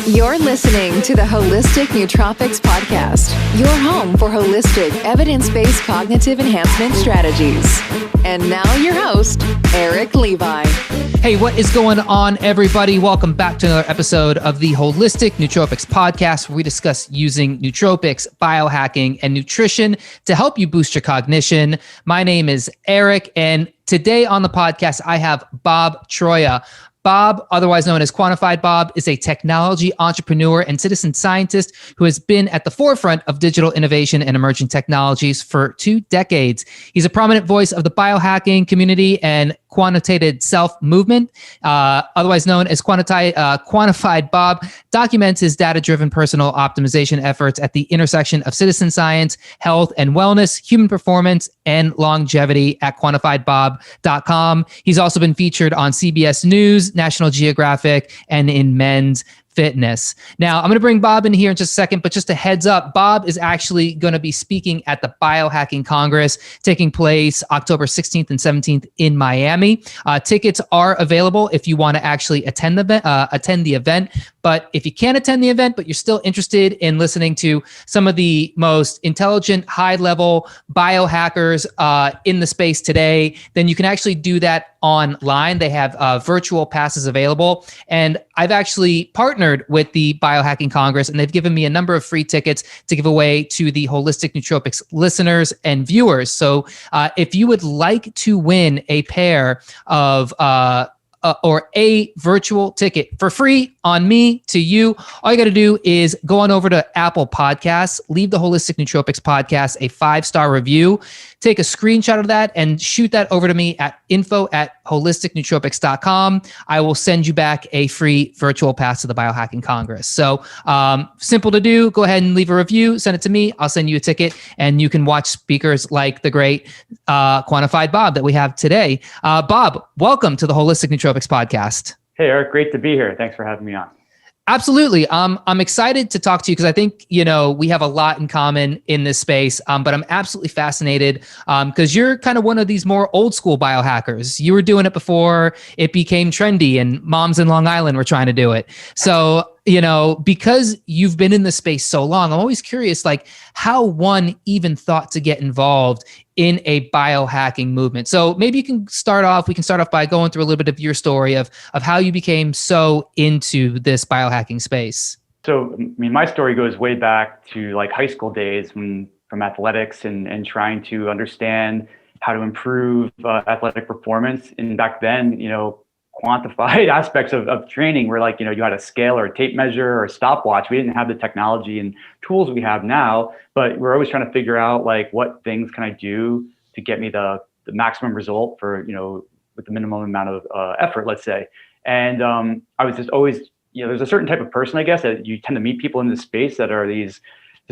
You're listening to the Holistic Nootropics Podcast, your home for holistic, evidence-based cognitive enhancement strategies. And now your host, Eric Levi. Hey, what is going on, everybody? Welcome back to another episode of the Holistic Nootropics Podcast, where we discuss using nootropics, biohacking, and nutrition to help you boost your cognition. My name is Eric, and today on the podcast, I have Bob Troia. Bob, otherwise known as Quantified Bob, is a technology entrepreneur and citizen scientist who has been at the forefront of digital innovation and emerging technologies for 2 decades. He's a prominent voice of the biohacking community and Quantified-Self Movement, otherwise known as Quantified Bob, documents his data-driven personal optimization efforts at the intersection of citizen science, health and wellness, human performance, and longevity at quantifiedbob.com. He's also been featured on CBS News, National Geographic, and in Men's Fitness. Now, I'm going to bring Bob in here in just a second, but just a heads up, Bob is actually going to be speaking at the Biohacking Congress taking place October 16th and 17th in Miami. Tickets are available if you want to actually attend the event. But if you can't attend the event, but you're still interested in listening to some of the most intelligent, high-level biohackers in the space today, then you can actually do that online. They have virtual passes available. And I've actually partnered with the Biohacking Congress, and they've given me a number of free tickets to give away to the Holistic Nootropics listeners and viewers. So if you would like to win a pair of or a virtual ticket for free on me to you, all you got to do is go on over to Apple Podcasts, leave the Holistic Nootropics Podcast a 5-star review, take a screenshot of that and shoot that over to me at info@holisticnootropics.com. I will send you back a free virtual pass to the Biohacking Congress. So simple to do. Go ahead and leave a review, send it to me. I'll send you a ticket and you can watch speakers like the great Quantified Bob that we have today. Bob, welcome to the Holistic Nootropics Podcast. Hey, Eric, great to be here. Thanks for having me on. Absolutely. I'm excited to talk to you because I think, we have a lot in common in this space, but I'm absolutely fascinated because you're kind of one of these more old school biohackers. You were doing it before it became trendy and moms in Long Island were trying to do it. So, because you've been in this space so long, I'm always curious, like how one even thought to get involved in a biohacking movement. So maybe we can start off by going through a little bit of your story of how you became so into this biohacking space. So, my story goes way back to like high school days from athletics and trying to understand how to improve athletic performance. And back then, quantified aspects of training were like, you had a scale or a tape measure or a stopwatch. We didn't have the technology and tools we have now, but we're always trying to figure out like what things can I do to get me the maximum result for, with the minimum amount of effort, let's say. And I was just always, there's a certain type of person, I guess, that you tend to meet people in this space that are just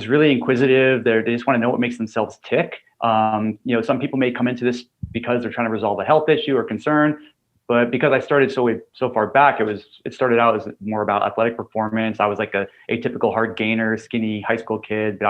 really inquisitive. They just want to know what makes themselves tick. Some people may come into this because they're trying to resolve a health issue or concern. But because I started so far back, it started out as more about athletic performance. I was like a atypical hard gainer, skinny high school kid, but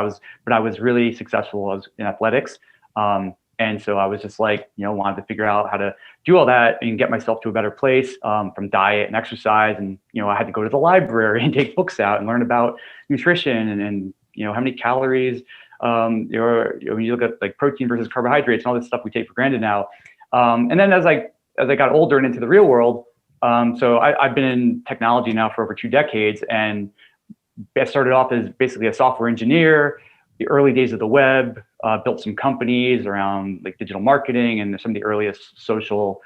I was really successful in athletics. And so I was just like, wanted to figure out how to do all that and get myself to a better place from diet and exercise. And, I had to go to the library and take books out and learn about nutrition and how many calories, when you look at like protein versus carbohydrates and all this stuff we take for granted now. And then as I got older and into the real world, so I've been in technology now for over 2 decades, and I started off as basically a software engineer, the early days of the web, built some companies around like digital marketing and some of the earliest social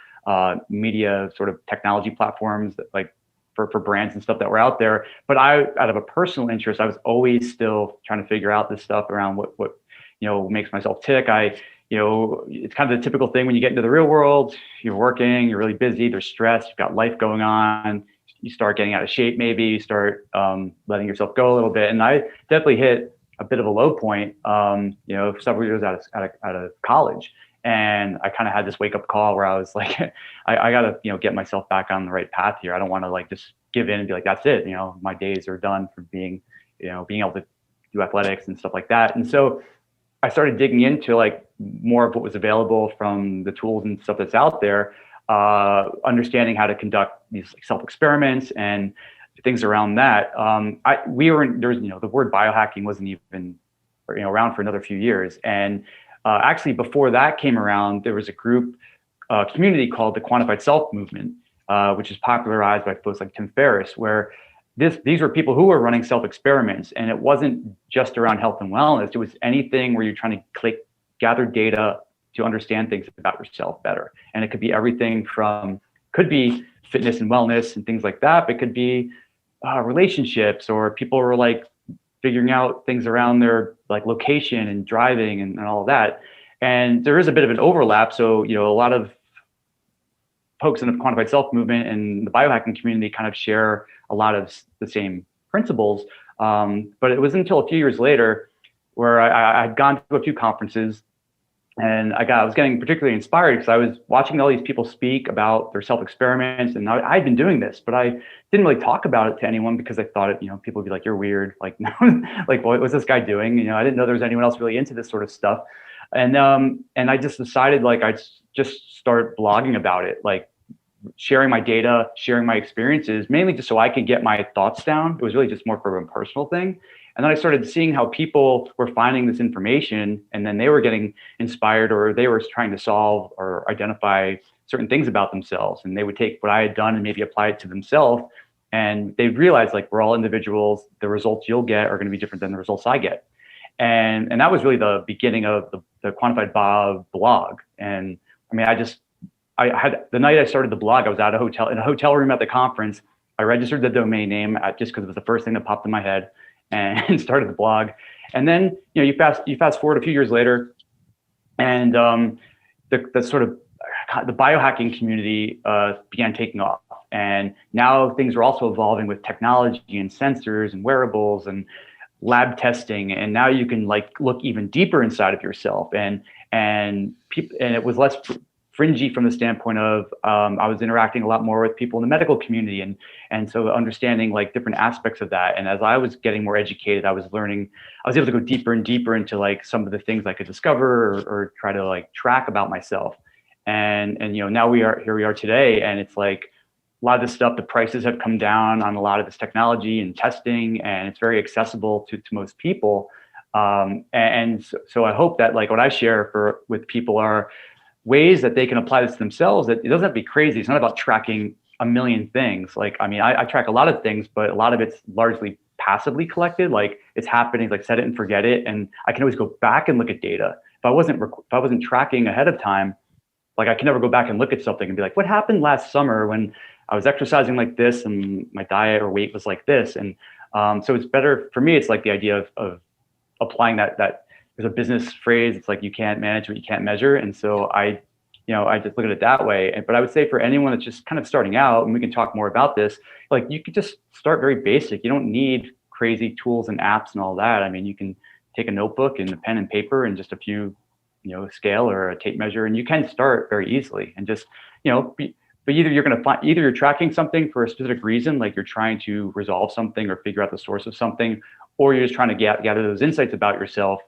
media sort of technology platforms that like for brands and stuff that were out there. But out of a personal interest, I was always still trying to figure out this stuff around what makes myself tick. It's kind of the typical thing when you get into the real world, you're working, you're really busy, there's stress, you've got life going on, you start getting out of shape, maybe you start letting yourself go a little bit. And I definitely hit a bit of a low point, several years out of college. And I kind of had this wake up call where I was like, I got to, get myself back on the right path here. I don't want to like just give in and be like, that's it. My days are done for being able to do athletics and stuff like that. And so I started digging into like more of what was available from the tools and stuff that's out there, understanding how to conduct these like self experiments and things around that. There's, the word biohacking wasn't even, around for another few years. And actually before that came around, there was a community called the Quantified-Self Movement, which is popularized by folks like Tim Ferriss, where these were people who were running self-experiments, and it wasn't just around health and wellness. It was anything where you're trying to gather data to understand things about yourself better. And it could be everything from, could be fitness and wellness and things like that, but it could be relationships, or people were like figuring out things around their like location and driving and all of that. And there is a bit of an overlap. So, a lot of folks in the Quantified Self Movement and the biohacking community kind of share a lot of the same principles. But it was until a few years later where I had gone to a few conferences, and I was getting particularly inspired because I was watching all these people speak about their self-experiments, and I'd been doing this, but I didn't really talk about it to anyone because I thought people would be like, "You're weird." Like, no, like, what was this guy doing? I didn't know there was anyone else really into this sort of stuff. And I just decided like I'd just start blogging about it, like sharing my data, sharing my experiences, mainly just so I could get my thoughts down. It was really just more for a personal thing. And then I started seeing how people were finding this information, and then they were getting inspired, or they were trying to solve or identify certain things about themselves. And they would take what I had done and maybe apply it to themselves. And they realized like, we're all individuals. The results you'll get are going to be different than the results I get. And that was really the beginning of the Quantified Bob blog. And I mean, I had, the night I started the blog, I was in a hotel room at the conference. I registered the domain name just because it was the first thing that popped in my head, and started the blog. And then, you fast forward a few years later, and the sort of the biohacking community began taking off. And now things are also evolving with technology and sensors and wearables and lab testing. And now you can like look even deeper inside of yourself. And it was less fringy from the standpoint of I was interacting a lot more with people in the medical community, and so understanding like different aspects of that. And as I was getting more educated, I was able to go deeper and deeper into like some of the things I could discover or try to like track about myself. And now here we are today, and it's like a lot of this stuff, the prices have come down on a lot of this technology and testing, and it's very accessible to most people. And so I hope that like what I share with people are ways that they can apply this to themselves. That it doesn't have to be crazy. It's not about tracking a million things. Like, I mean, I track a lot of things, but a lot of it's largely passively collected. Like it's happening, like set it and forget it. And I can always go back and look at data. If I wasn't tracking ahead of time, like I can never go back and look at something and be like, what happened last summer when I was exercising like this and my diet or weight was like this? And so it's better for me. It's like the idea of applying that there's a business phrase. It's like, you can't manage what you can't measure. And so I just look at it that way. But I would say for anyone that's just kind of starting out, and we can talk more about this, like you could just start very basic. You don't need crazy tools and apps and all that. I mean, you can take a notebook and a pen and paper and just a few, scale or a tape measure, and you can start very easily and just, but either you're tracking something for a specific reason, like you're trying to resolve something or figure out the source of something, or you're just trying to gather those insights about yourself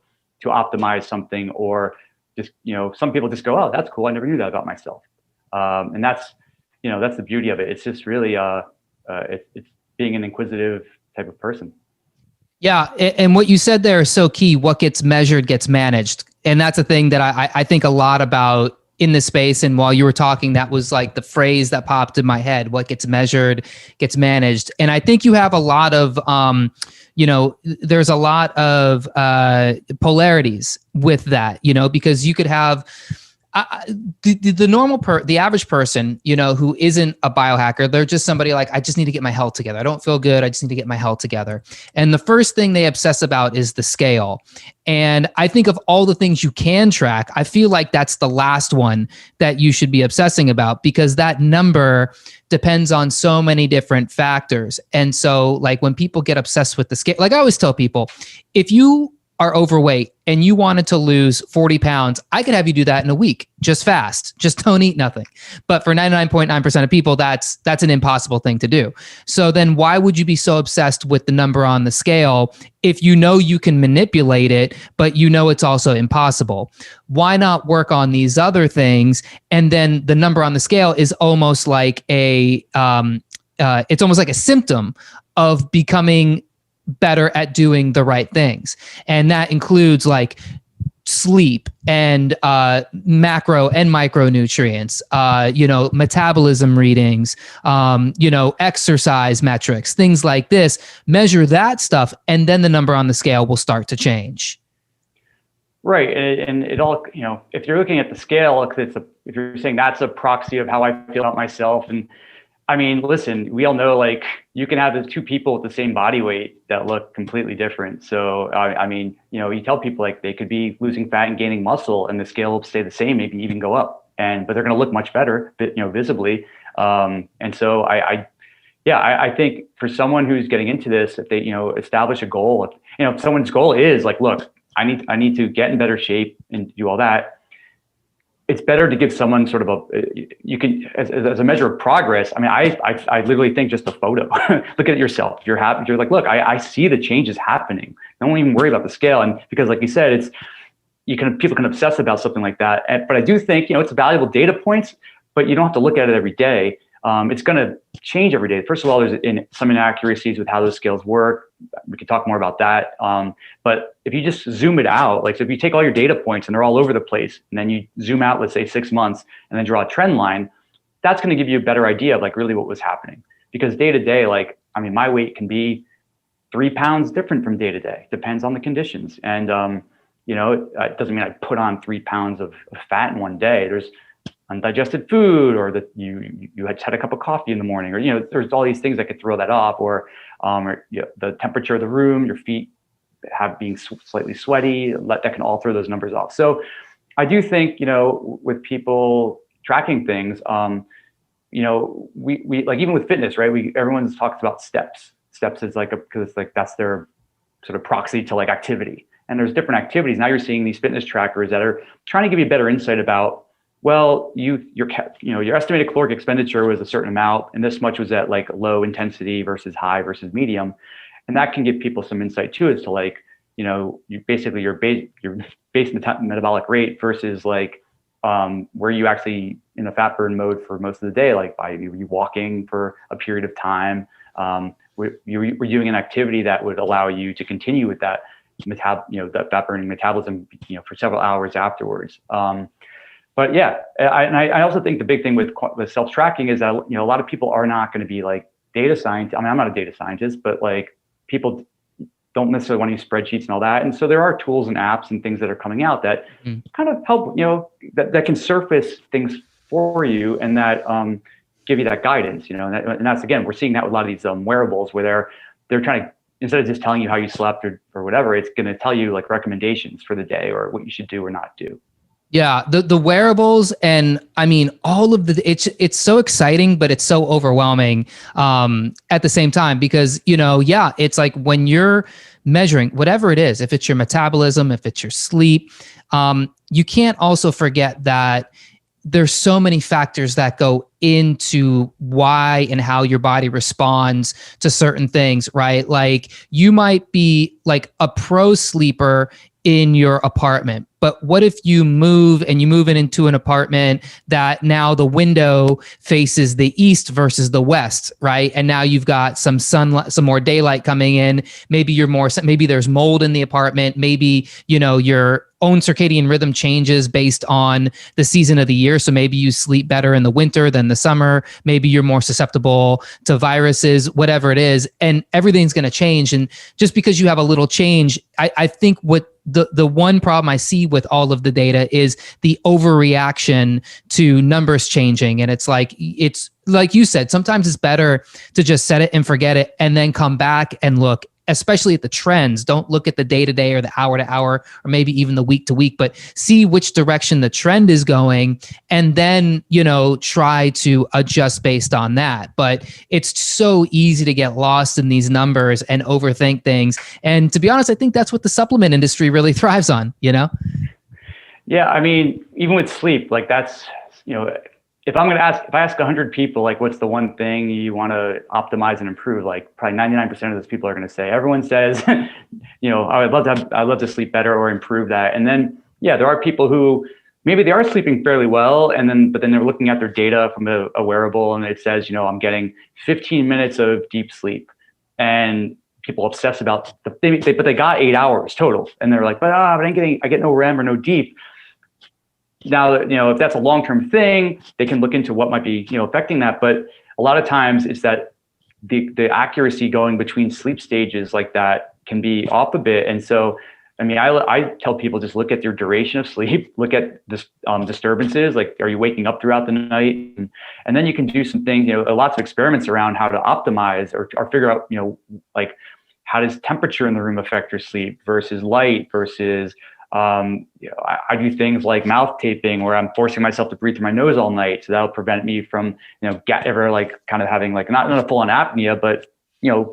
to optimize something, or just, some people just go, oh, that's cool. I never knew that about myself. And that's the beauty of it. It's just really, it's being an inquisitive type of person. Yeah. And what you said there is so key. What gets measured gets managed. And that's a thing that I think a lot about in this space. And while you were talking, that was like the phrase that popped in my head. What gets measured gets managed. And I think you have a lot of, there's a lot of polarities with that, because you could have the average person, who isn't a biohacker. They're just somebody like, I just need to get my health together. I don't feel good. I just need to get my health together. And the first thing they obsess about is the scale. And I think of all the things you can track, I feel like that's the last one that you should be obsessing about, because that number depends on so many different factors. And so like when people get obsessed with the scale, like I always tell people, if you are overweight and you wanted to lose 40 pounds, I could have you do that in a week, just fast, just don't eat nothing. But for 99.9% of people, that's an impossible thing to do. So then why would you be so obsessed with the number on the scale if you know you can manipulate it, but it's also impossible? Why not work on these other things? And then the number on the scale is almost like it's almost like a symptom of becoming better at doing the right things. And that includes like sleep and macro and micronutrients, metabolism readings, exercise metrics, things like this. Measure that stuff, and then the number on the scale will start to change. Right, and it all, if you're looking at the scale, if you're saying that's a proxy of how I feel about myself, and I mean, listen, we all know, like, you can have the two people with the same body weight that look completely different. So, I mean, you tell people like they could be losing fat and gaining muscle, and the scale will stay the same, maybe even go up, but they're going to look much better, visibly. And so I think for someone who's getting into this, if they, establish a goal, if someone's goal is like, look, I need to get in better shape and do all that. It's better to give someone sort of you can, as a measure of progress. I mean, I literally think just a photo. Look at yourself. You're happy. You're like, look, I see the changes happening. Don't even worry about the scale. And because, like you said, people can obsess about something like that. But I do think, it's valuable data points, but you don't have to look at it every day. It's going to change every day. First of all, there's some inaccuracies with how those scales work. We could talk more about that. But if you just zoom it out, like, so if you take all your data points and they're all over the place, and then you zoom out, let's say 6 months, and then draw a trend line, that's going to give you a better idea of like really what was happening. Because day to day, like, I mean, my weight can be 3 pounds different from day to day. Depends on the conditions. And, it doesn't mean I put on 3 pounds of fat in one day. There's undigested food, or that you had a cup of coffee in the morning, or there's all these things that could throw that off, or the temperature of the room, your feet being slightly sweaty, that can all throw those numbers off. So I do think, with people tracking things, we like, even with fitness, right? Everyone's talks about steps. Steps is like because it's like that's their sort of proxy to like activity. And there's different activities. Now you're seeing these fitness trackers that are trying to give you better insight about, well, your estimated caloric expenditure was a certain amount, and this much was at like low intensity versus high versus medium, and that can give people some insight too, as to like, your base metabolic rate versus like where you actually in a fat burn mode for most of the day, like by you walking for a period of time, you're doing an activity that would allow you to continue with that that fat burning metabolism, for several hours afterwards. But yeah, I also think the big thing with self-tracking is that, a lot of people are not going to be like data scientists. I mean, I'm not a data scientist, but like people don't necessarily want to use spreadsheets and all that. And so there are tools and apps and things that are coming out that kind of help, that can surface things for you, and that give you that guidance, and that's, again, we're seeing that with a lot of these wearables where they're trying to, instead of just telling you how you slept or whatever, it's going to tell you like recommendations for the day or what you should do or not do. Yeah, the wearables, and I mean, all of it's so exciting, but it's so overwhelming at the same time, because, it's like when you're measuring whatever it is, if it's your metabolism, if it's your sleep, you can't also forget that there's so many factors that go into why and how your body responds to certain things, right? Like, you might be like a pro sleeper in your apartment, but what if you move into an apartment that now the window faces the east versus the west, right? And now you've got some sunlight, some more daylight coming in. Maybe maybe there's mold in the apartment. Maybe, your own circadian rhythm changes based on the season of the year. So maybe you sleep better in the winter than the summer. Maybe you're more susceptible to viruses, whatever it is, and everything's going to change. And just because you have a little change, I think what the one problem I see with all of the data is the overreaction to numbers changing. And it's like you said, sometimes it's better to just set it and forget it, and then come back and look, especially at the trends. Don't look at the day-to-day or the hour-to-hour or maybe even the week-to-week, but see which direction the trend is going, and then, try to adjust based on that. But it's so easy to get lost in these numbers and overthink things. And to be honest, I think that's what the supplement industry really thrives on, Yeah, I mean, even with sleep, like that's, if I ask 100 people, like, what's the one thing you want to optimize and improve? Like, probably 99% of those people are going to say, everyone says, I'd love to sleep better or improve that. And then, yeah, there are people who maybe they are sleeping fairly well, but then they're looking at their data from a wearable, and it says, I'm getting 15 minutes of deep sleep, and people obsess about but they got 8 hours total, and they're like, but I get no REM or no deep. Now, if that's a long-term thing, they can look into what might be, affecting that. But a lot of times it's that the accuracy going between sleep stages like that can be off a bit. And so, I tell people, just look at your duration of sleep, look at this disturbances, like, are you waking up throughout the night? And then you can do some things, lots of experiments around how to optimize or figure out, like, how does temperature in the room affect your sleep versus light versus, I do things like mouth taping where I'm forcing myself to breathe through my nose all night. So that'll prevent me from, ever like kind of having like not a full on apnea, but,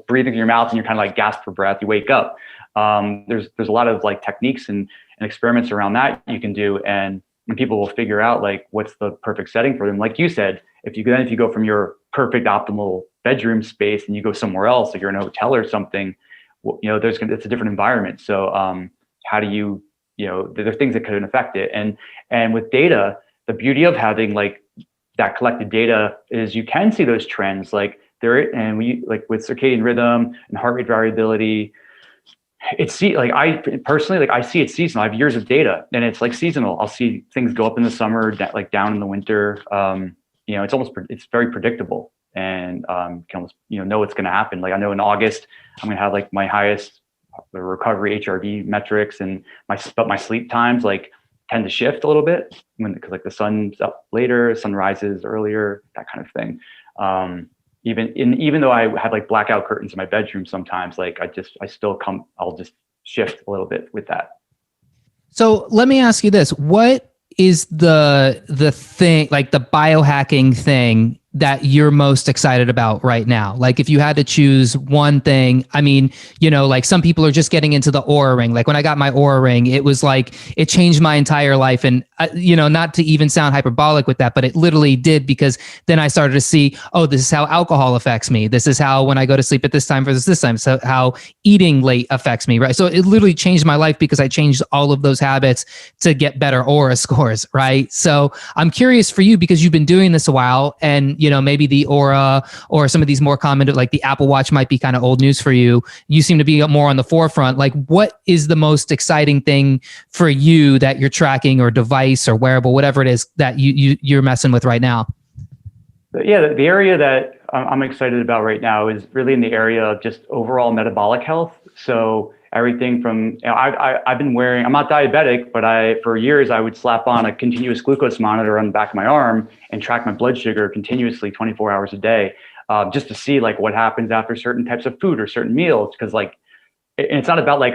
breathing through your mouth and you're kind of like gasp for breath, you wake up. There's a lot of like techniques and experiments around that you can do. And people will figure out like, what's the perfect setting for them. Like you said, if you go from your perfect optimal bedroom space and you go somewhere else, like you're in a hotel or something, it's a different environment. So, how do you, there are things that could affect it. And with data, the beauty of having like that collected data is you can see those trends like with circadian rhythm and heart rate variability. I personally, I see it seasonal. I have years of data and it's like seasonal. I'll see things go up in the summer, like down in the winter. It's very predictable and can almost, know what's going to happen. Like I know in August, I'm going to have like my highest recovery HRV metrics but my sleep times like tend to shift a little bit because like the sun's up later, sun rises earlier, that kind of thing. Even though I have like blackout curtains in my bedroom sometimes, like I'll just shift a little bit with that. So let me ask you this. What is the thing, like the biohacking thing that you're most excited about right now? Like if you had to choose one thing, like some people are just getting into the Oura ring. Like when I got my Oura ring, it was like, it changed my entire life. And, not to even sound hyperbolic with that, but it literally did, because then I started to see, oh, this is how alcohol affects me. This is how, when I go to sleep at this time versus this time, so how eating late affects me, right? So it literally changed my life because I changed all of those habits to get better Oura scores, right? So I'm curious for you, because you've been doing this a while, and, maybe the Oura or some of these more common, like the Apple Watch might be kind of old news for you. You seem to be more on the forefront. Like what is the most exciting thing for you that you're tracking, or device or wearable, whatever it is that you're messing with right now? Yeah, the area that I'm excited about right now is really in the area of just overall metabolic health. So everything from, I've been wearing, I'm not diabetic, but for years I would slap on a continuous glucose monitor on the back of my arm and track my blood sugar continuously 24 hours a day, just to see like what happens after certain types of food or certain meals. Cause like, and it's not about like,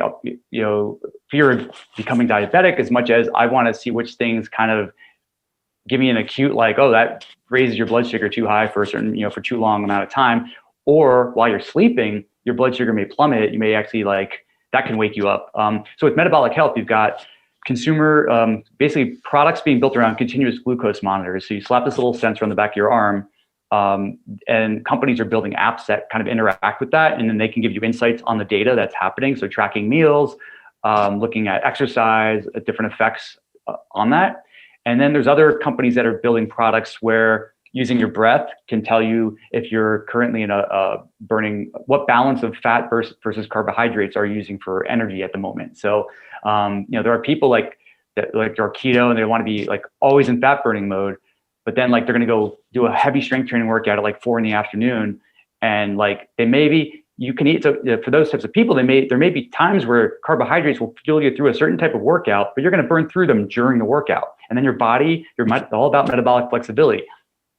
fear of becoming diabetic as much as I want to see which things kind of give me an acute, like, oh, that raises your blood sugar too high for a certain, for too long amount of time. Or while you're sleeping, your blood sugar may plummet. You may actually that can wake you up. So with metabolic health, you've got consumer, basically products being built around continuous glucose monitors. So you slap this little sensor on the back of your arm, and companies are building apps that kind of interact with that. And then they can give you insights on the data that's happening. So tracking meals, looking at exercise, different effects on that. And then there's other companies that are building products where using your breath can tell you if you're currently in a burning, what balance of fat versus carbohydrates are you using for energy at the moment. So, there are people like that, like are keto, and they want to be like always in fat burning mode, but then like they're going to go do a heavy strength training workout at like 4 PM. And like you can eat. So for those types of people, there may be times where carbohydrates will fuel you through a certain type of workout, but you're going to burn through them during the workout. And then your body, all about metabolic flexibility.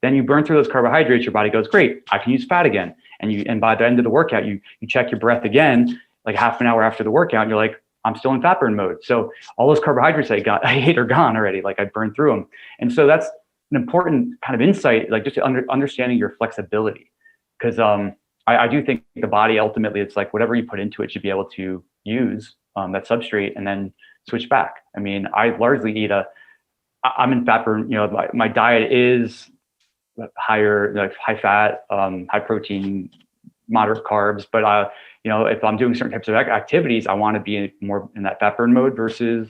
Then you burn through those carbohydrates, your body goes, great, I can use fat again. And by the end of the workout, you check your breath again, like half an hour after the workout, and you're like, I'm still in fat burn mode. So all those carbohydrates I ate are gone already. Like I burned through them. And so that's an important kind of insight, like just understanding your flexibility. Because I do think the body ultimately, it's like whatever you put into it should be able to use that substrate and then switch back. I mean, I largely I'm in fat burn, my diet is higher, like high fat, high protein, moderate carbs. But, if I'm doing certain types of activities, I want to be more in that fat burn mode versus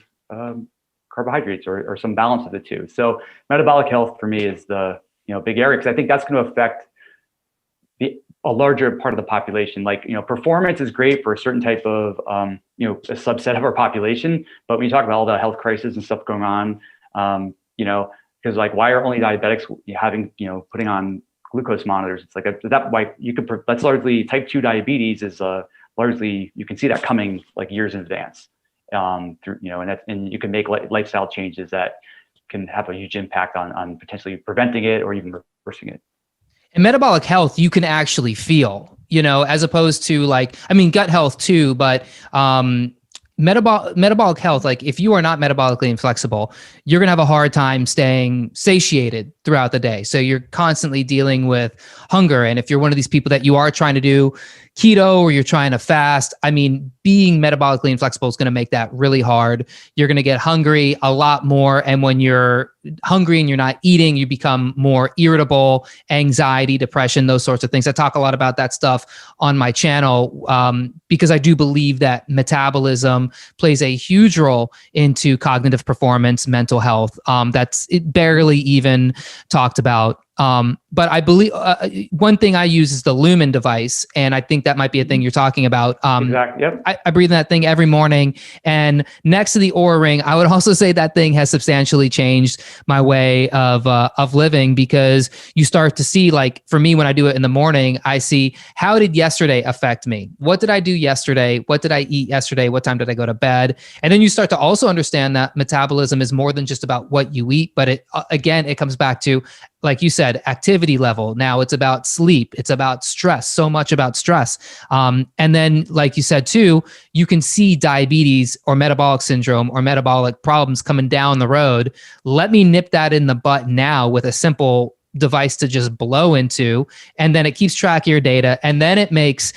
carbohydrates or some balance of the two. So metabolic health for me is the big area, because I think that's going to affect a larger part of the population. Like, performance is great for a certain type of, a subset of our population. But when you talk about all the health crisis and stuff going on, because like, why are only diabetics having, putting on glucose monitors? It's like that's largely type 2 diabetes is largely, you can see that coming like years in advance. And you can make lifestyle changes that can have a huge impact on potentially preventing it or even reversing it. And metabolic health, you can actually feel, as opposed to gut health too, but metabolic health, like if you are not metabolically inflexible, you're going to have a hard time staying satiated throughout the day. So you're constantly dealing with hunger. And if you're one of these people that you are trying to do keto or you're trying to fast, being metabolically inflexible is going to make that really hard. You're going to get hungry a lot more. And when you're hungry and you're not eating, you become more irritable, anxiety, depression, those sorts of things. I talk a lot about that stuff on my channel because I do believe that metabolism plays a huge role into cognitive performance, mental health. That's barely even talked about. But I believe one thing I use is the Lumen device, and I think that might be a thing you're talking about. Exactly. Yep. I breathe in that thing every morning, and next to the Oura Ring, I would also say that thing has substantially changed my way of living, because you start to see, like for me, when I do it in the morning, I see, how did yesterday affect me? What did I do yesterday? What did I eat yesterday? What time did I go to bed? And then you start to also understand that metabolism is more than just about what you eat, but it comes back to, like you said, activity level. Now it's about sleep. It's about stress, so much about stress. And then, like you said too, you can see diabetes or metabolic syndrome or metabolic problems coming down the road. Let me nip that in the butt now with a simple device to just blow into, and then it keeps track of your data, and then it makes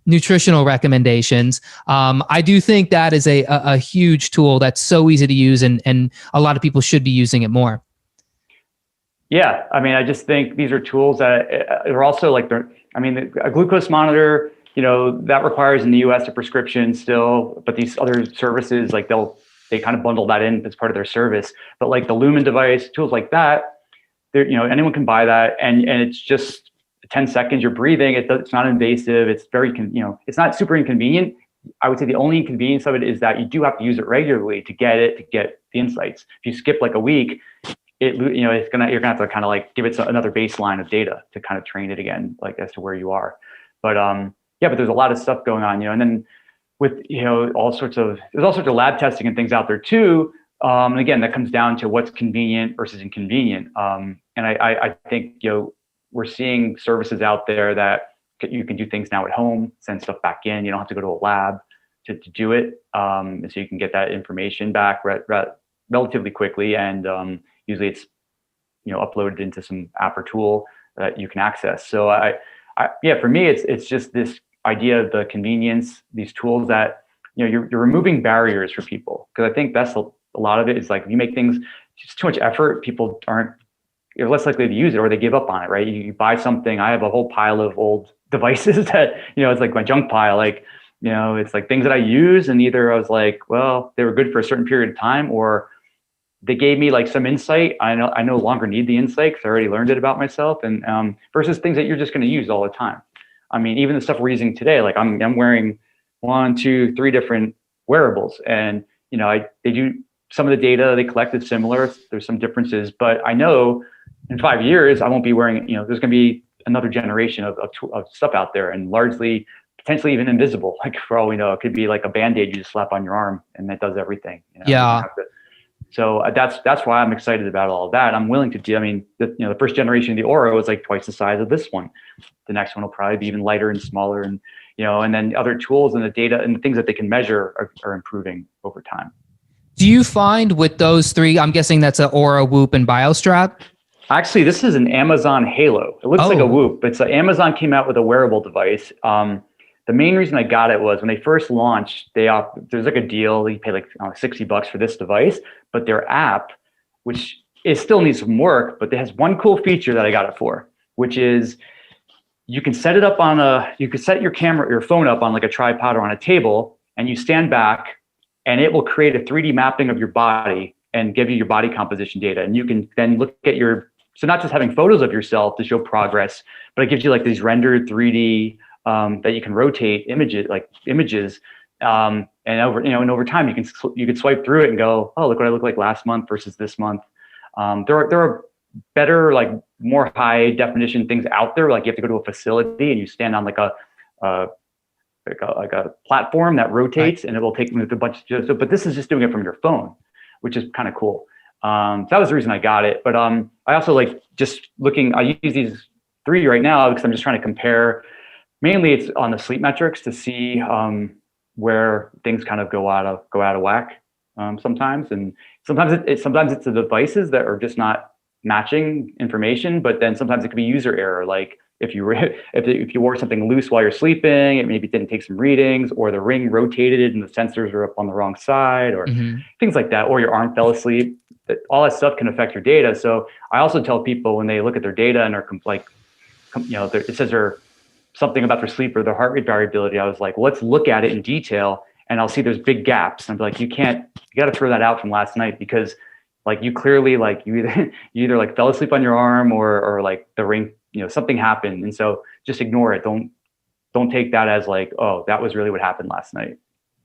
nutritional recommendations. I do think that is a huge tool that's so easy to use, and a lot of people should be using it more. Yeah, I just think these are tools that are also a glucose monitor, that requires in the US a prescription still, but these other services, they kind of bundle that in as part of their service. But like the Lumen device, tools like that, anyone can buy that, and it's just 10 seconds, you're breathing, it's not invasive, it's very, it's not super inconvenient. I would say the only inconvenience of it is that you do have to use it regularly to get the insights. If you skip like a week, you're gonna have to kind of give it another baseline of data to kind of train it again, as to where you are. But but there's a lot of stuff going on, and then with there's all sorts of lab testing and things out there too. And again, that comes down to what's convenient versus inconvenient. And I think we're seeing services out there that you can do things now at home, send stuff back in. You don't have to go to a lab to do it, and so you can get that information back relatively quickly, and usually it's uploaded into some app or tool that you can access. So for me, it's just this idea of the convenience, these tools that you're removing barriers for people, because I think that's a lot of it is you make things just too much effort, people you're less likely to use it, or they give up on it, right? You buy something. I have a whole pile of old devices that it's like my junk pile, it's like things that I use, and either I was like, well, they were good for a certain period of time, or they gave me some insight. I no longer need the insight because I already learned it about myself, and versus things that you're just going to use all the time. Even the stuff we're using today, I'm wearing 1, 2, 3 different wearables, and they do some of the data they collect is similar. There's some differences, but I know in 5 years I won't be wearing. There's going to be another generation of stuff out there, and largely potentially even invisible. For all we know, it could be like a Band-Aid you just slap on your arm and that does everything. Yeah. So that's why I'm excited about all of that. I'm willing to do. The first generation of the Oura was twice the size of this one. The next one will probably be even lighter and smaller, and and then other tools and the data and the things that they can measure are improving over time. Do you find with those three, I'm guessing that's an Oura, Whoop, and BioStrap? Actually, this is an Amazon Halo. It looks like a Whoop, but Amazon came out with a wearable device. The main reason I got it was when they first launched, there's a deal. You pay $60 for this device, but their app, which still needs some work, but it has one cool feature that I got it for, which is you can set it up you can set your phone up on a tripod or on a table, and you stand back and it will create a 3D mapping of your body and give you your body composition data. And you can then look at so not just having photos of yourself to show progress, but it gives you like these rendered 3D that you can rotate images. And over time you can swipe through it and go, oh, look what I look like last month versus this month. There are better, like more high definition things out there. Like you have to go to a facility and you stand on like a platform that rotates, and it will take them with a bunch of stuff. But this is just doing it from your phone, which is kind of cool. So that was the reason I got it. But I also like just looking. I use these 3 right now because I'm just trying to compare. Mainly, it's on the sleep metrics to see where things kind of go out of whack sometimes, and sometimes it's the devices that are just not matching information. But then sometimes it could be user error, like if you wore something loose while you're sleeping, it maybe didn't take some readings, or the ring rotated and the sensors are up on the wrong side, or things like that, or your arm fell asleep. All that stuff can affect your data. So I also tell people when they look at their data and are it says they're something about their sleep or their heart rate variability, I was like, well, let's look at it in detail, and I'll see there's big gaps. And I'm like, you got to throw that out from last night, because like you clearly like you either like fell asleep on your arm or like the ring, something happened. And so just ignore it. Don't take that as like, oh, that was really what happened last night.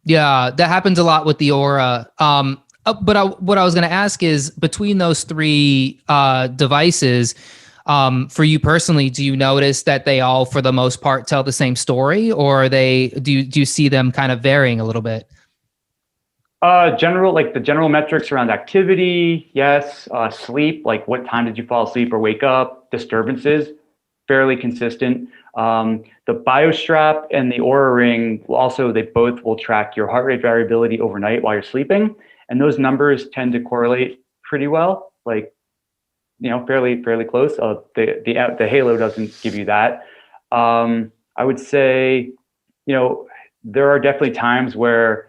Yeah, that happens a lot with the Aura. But what I was going to ask is, between those 3 devices, for you personally, do you notice that they all, for the most part, tell the same story, or do you see them kind of varying a little bit? The general metrics around activity, yes. Sleep, like what time did you fall asleep or wake up? Disturbances, fairly consistent. The BioStrap and the Aura Ring they both will track your heart rate variability overnight while you're sleeping, and those numbers tend to correlate pretty well, like fairly close. The Halo doesn't give you that. I would say, there are definitely times where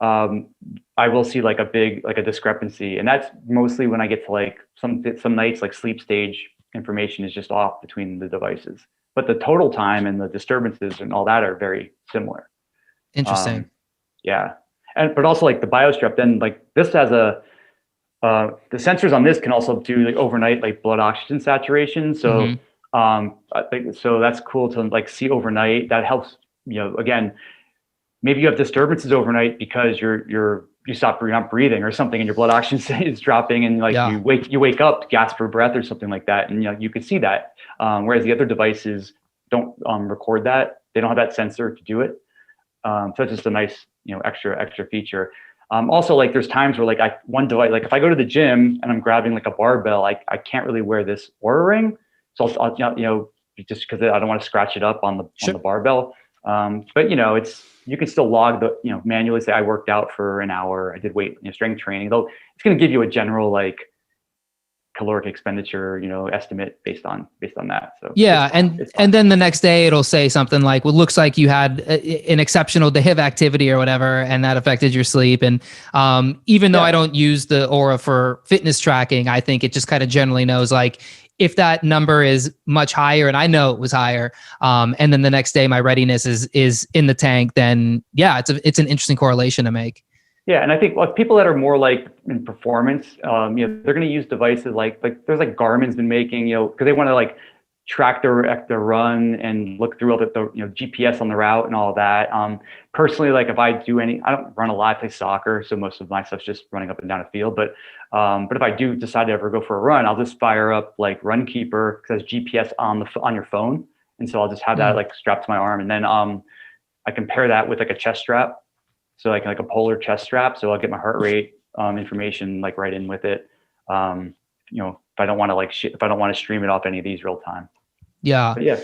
I will see like a discrepancy, and that's mostly when I get to like some nights, like sleep stage information is just off between the devices, but the total time and the disturbances and all that are very similar. Interesting. Yeah, but also like the BioStrap, then like this has the sensors on this can also do like overnight like blood oxygen saturation. So I think so that's cool to like see overnight. That helps. Again, maybe you have disturbances overnight because you're not breathing or something, and your blood oxygen is dropping, and like you wake up, gasp for breath or something like that, and you can see that. Whereas the other devices don't record that; they don't have that sensor to do it. So it's just a nice extra feature. Also, like there's times where like one device, like if I go to the gym and I'm grabbing like a barbell, I can't really wear this Aura Ring, so I'll just because I don't want to scratch it up on the barbell. But you can still log manually say I worked out for an hour, I did weight strength training, though it's going to give you a general like caloric expenditure estimate based on that. So yeah, and then the next day it'll say something like, well, looks like you had an exceptional day of activity or whatever, and that affected your sleep. And even though I don't use the Aura for fitness tracking, I think it just kind of generally knows like if that number is much higher, and I know it was higher, and then the next day my readiness is in the tank, then it's an interesting correlation to make. Yeah, and I think like people that are more like in performance, they're going to use devices like there's like Garmin's been making, because they want to like track their run and look through all the GPS on the route and all of that. Personally, like if I don't run a lot, I play soccer, so most of my stuff's just running up and down a field. But if I do decide to ever go for a run, I'll just fire up like Runkeeper, because it has GPS on your phone, and so I'll just have that like strapped to my arm, and then I can pair that with like a chest strap. So like a polar chest strap, so I'll get my heart rate information like right in with it. If I don't want to stream it off any of these real time. Yeah. But yeah.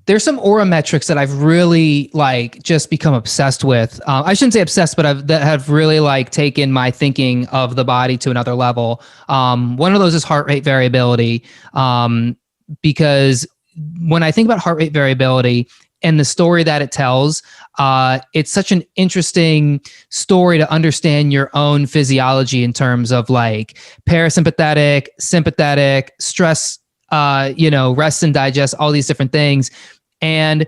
There's some Aura metrics that I've really like just become obsessed with. I shouldn't say obsessed, but that have really like taken my thinking of the body to another level. One of those is heart rate variability, because when I think about heart rate variability and the story that it tells, it's such an interesting story to understand your own physiology in terms of like parasympathetic, sympathetic, stress, rest and digest, all these different things. And,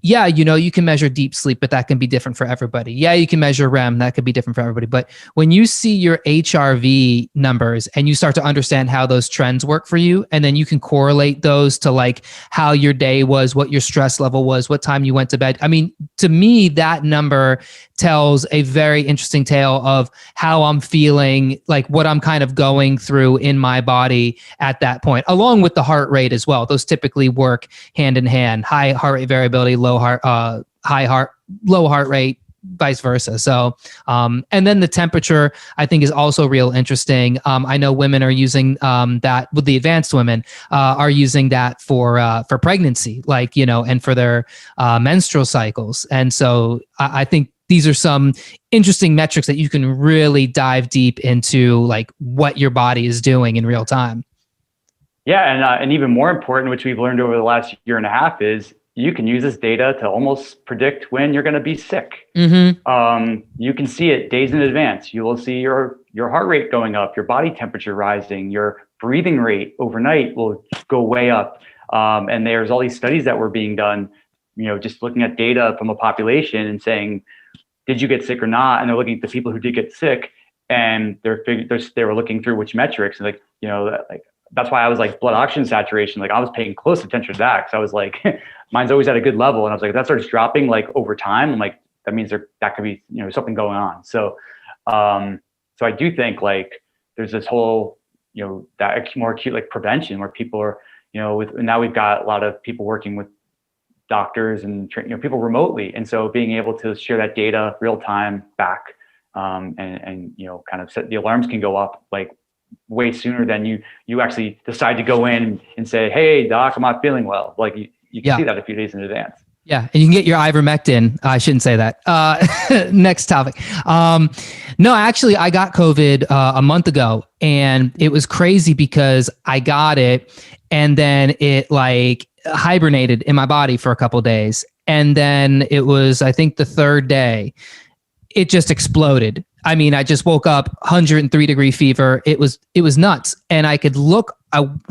yeah, you can measure deep sleep, but that can be different for everybody. Yeah, you can measure REM, that could be different for everybody. But when you see your HRV numbers and you start to understand how those trends work for you, and then you can correlate those to like how your day was, what your stress level was, what time you went to bed. I mean, to me, that number tells a very interesting tale of how I'm feeling, like what I'm kind of going through in my body at that point, along with the heart rate as well. Those typically work hand in hand. High heart rate variability, low heart rate, vice versa. So, and then the temperature, I think, is also real interesting. I know women are using that, with the advanced women are using that for pregnancy, like, and for their menstrual cycles. And so I think these are some interesting metrics that you can really dive deep into, like what your body is doing in real time. Yeah, and even more important, which we've learned over the last year and a half, is you can use this data to almost predict when you're going to be sick. Mm-hmm. You can see it days in advance. You will see your heart rate going up, your body temperature rising, your breathing rate overnight will go way up. And there's all these studies that were being done, just looking at data from a population and saying, did you get sick or not? And they're looking at the people who did get sick, and they were looking through which metrics, and that's why I was like blood oxygen saturation. Like I was paying close attention to that, because I was like, mine's always at a good level, and I was like, if that starts dropping like over time, I'm like, that means that could be something going on. So, so I do think like there's this whole that more acute like prevention where people are now we've got a lot of people working with doctors and people remotely, and so being able to share that data real time back, and kind of set the alarms can go up like way sooner than you actually decide to go in and say, hey doc, I'm not feeling well. Like you can see that a few days in advance. Yeah, and you can get your ivermectin. I shouldn't say that. Next topic. No, actually, I got COVID a month ago, and it was crazy because I got it, and then it like hibernated in my body for a couple of days, and then it was, I think, the third day, it just exploded. I mean, I just woke up 103-degree fever. It was nuts, and I could look.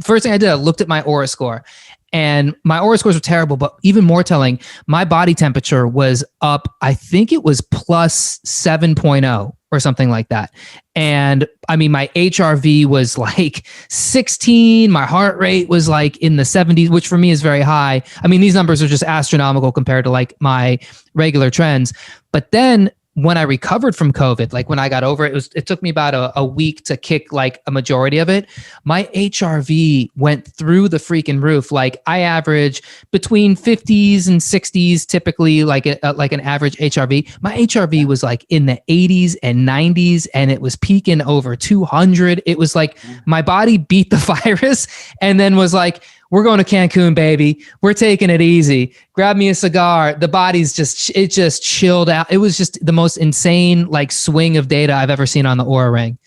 First thing I did, I looked at my aura score. And my aura scores were terrible, but even more telling, my body temperature was up, I think it was plus 7.0 or something like that. And I mean, my HRV was like 16. My heart rate was like in the 70s, which for me is very high. I mean, these numbers are just astronomical compared to like my regular trends. But then when I recovered from COVID, like when I got over it, it took me about a week to kick like a majority of it. My HRV went through the freaking roof. Like I average between 50s and 60s, typically like an average HRV. My HRV was like in the 80s and 90s, and it was peaking over 200. It was like my body beat the virus and then was like, we're going to Cancun, baby. We're taking it easy. Grab me a cigar. The body's it just chilled out. It was just the most insane like swing of data I've ever seen on the Oura Ring.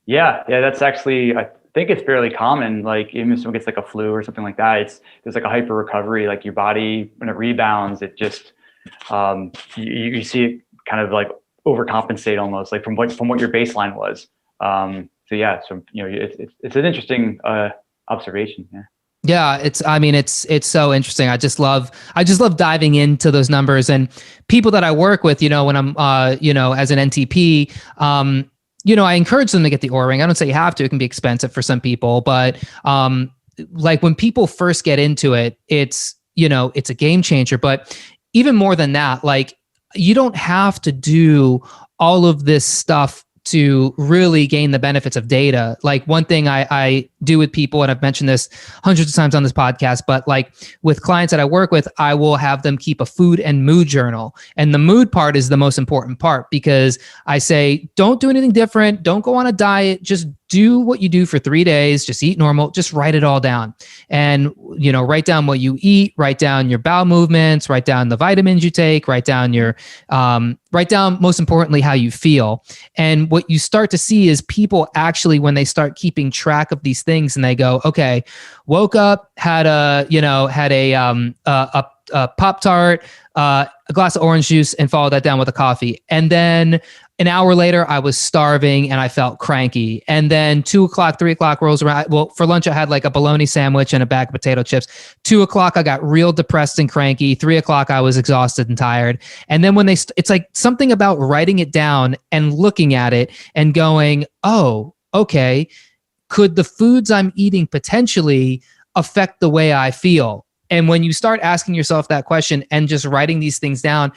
Yeah, that's actually, I think it's fairly common. Like even if someone gets like a flu or something like that, there's like a hyper recovery. Like your body, when it rebounds, it just you see it kind of like overcompensate almost, like from what your baseline was. So it's an interesting observation. Yeah, it's so interesting. I just love diving into those numbers, and people that I work with, when I'm, as an NTP, I encourage them to get the Oura Ring. I don't say you have to, it can be expensive for some people, but, like when people first get into it, it's a game changer. But even more than that, like you don't have to do all of this stuff to really gain the benefits of data. Like one thing I do with people, and I've mentioned this hundreds of times on this podcast, but like with clients that I work with, I will have them keep a food and mood journal. And the mood part is the most important part, because I say, don't do anything different. Don't go on a diet. Just do what you do for 3 days. Just eat normal. Just write it all down. And, write down what you eat, write down your bowel movements, write down the vitamins you take, write down most importantly, how you feel. And what you start to see is people actually, when they start keeping track of these things and they go, okay, woke up, had a Pop-Tart, a glass of orange juice, and follow that down with a coffee. And then an hour later, I was starving and I felt cranky. And then 2 o'clock, 3 o'clock rolls around. Well, for lunch, I had like a bologna sandwich and a bag of potato chips. 2 o'clock, I got real depressed and cranky. 3 o'clock, I was exhausted and tired. And then when it's like something about writing it down and looking at it and going, oh, okay, could the foods I'm eating potentially affect the way I feel? And when you start asking yourself that question and just writing these things down,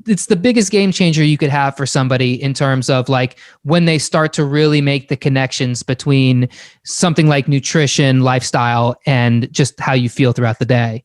it's the biggest game changer you could have for somebody in terms of like when they start to really make the connections between something like nutrition, lifestyle, and just how you feel throughout the day.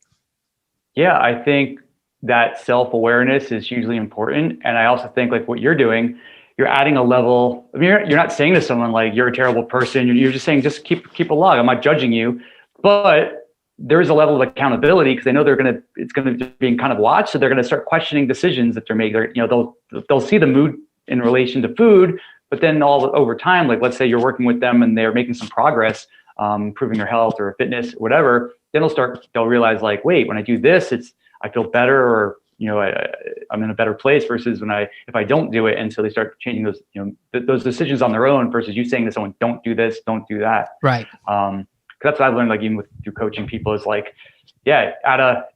Yeah, I think that self-awareness is hugely important. And I also think like what you're doing, you're adding a level. I mean, you're not saying to someone like you're a terrible person. You're just saying, just keep a log. I'm not judging you, but there is a level of accountability because they know it's going to be being kind of watched. So they're going to start questioning decisions that they're making. They'll see the mood in relation to food, but then over time, like let's say you're working with them and they're making some progress, improving their health or fitness or whatever. Then they'll realize like, wait, when I do this, I feel better, or I'm in a better place versus if I don't do it. And so they start changing those decisions on their own versus you saying to someone, don't do this, don't do that. Right. That's what I've learned, like even through coaching people, is like, yeah,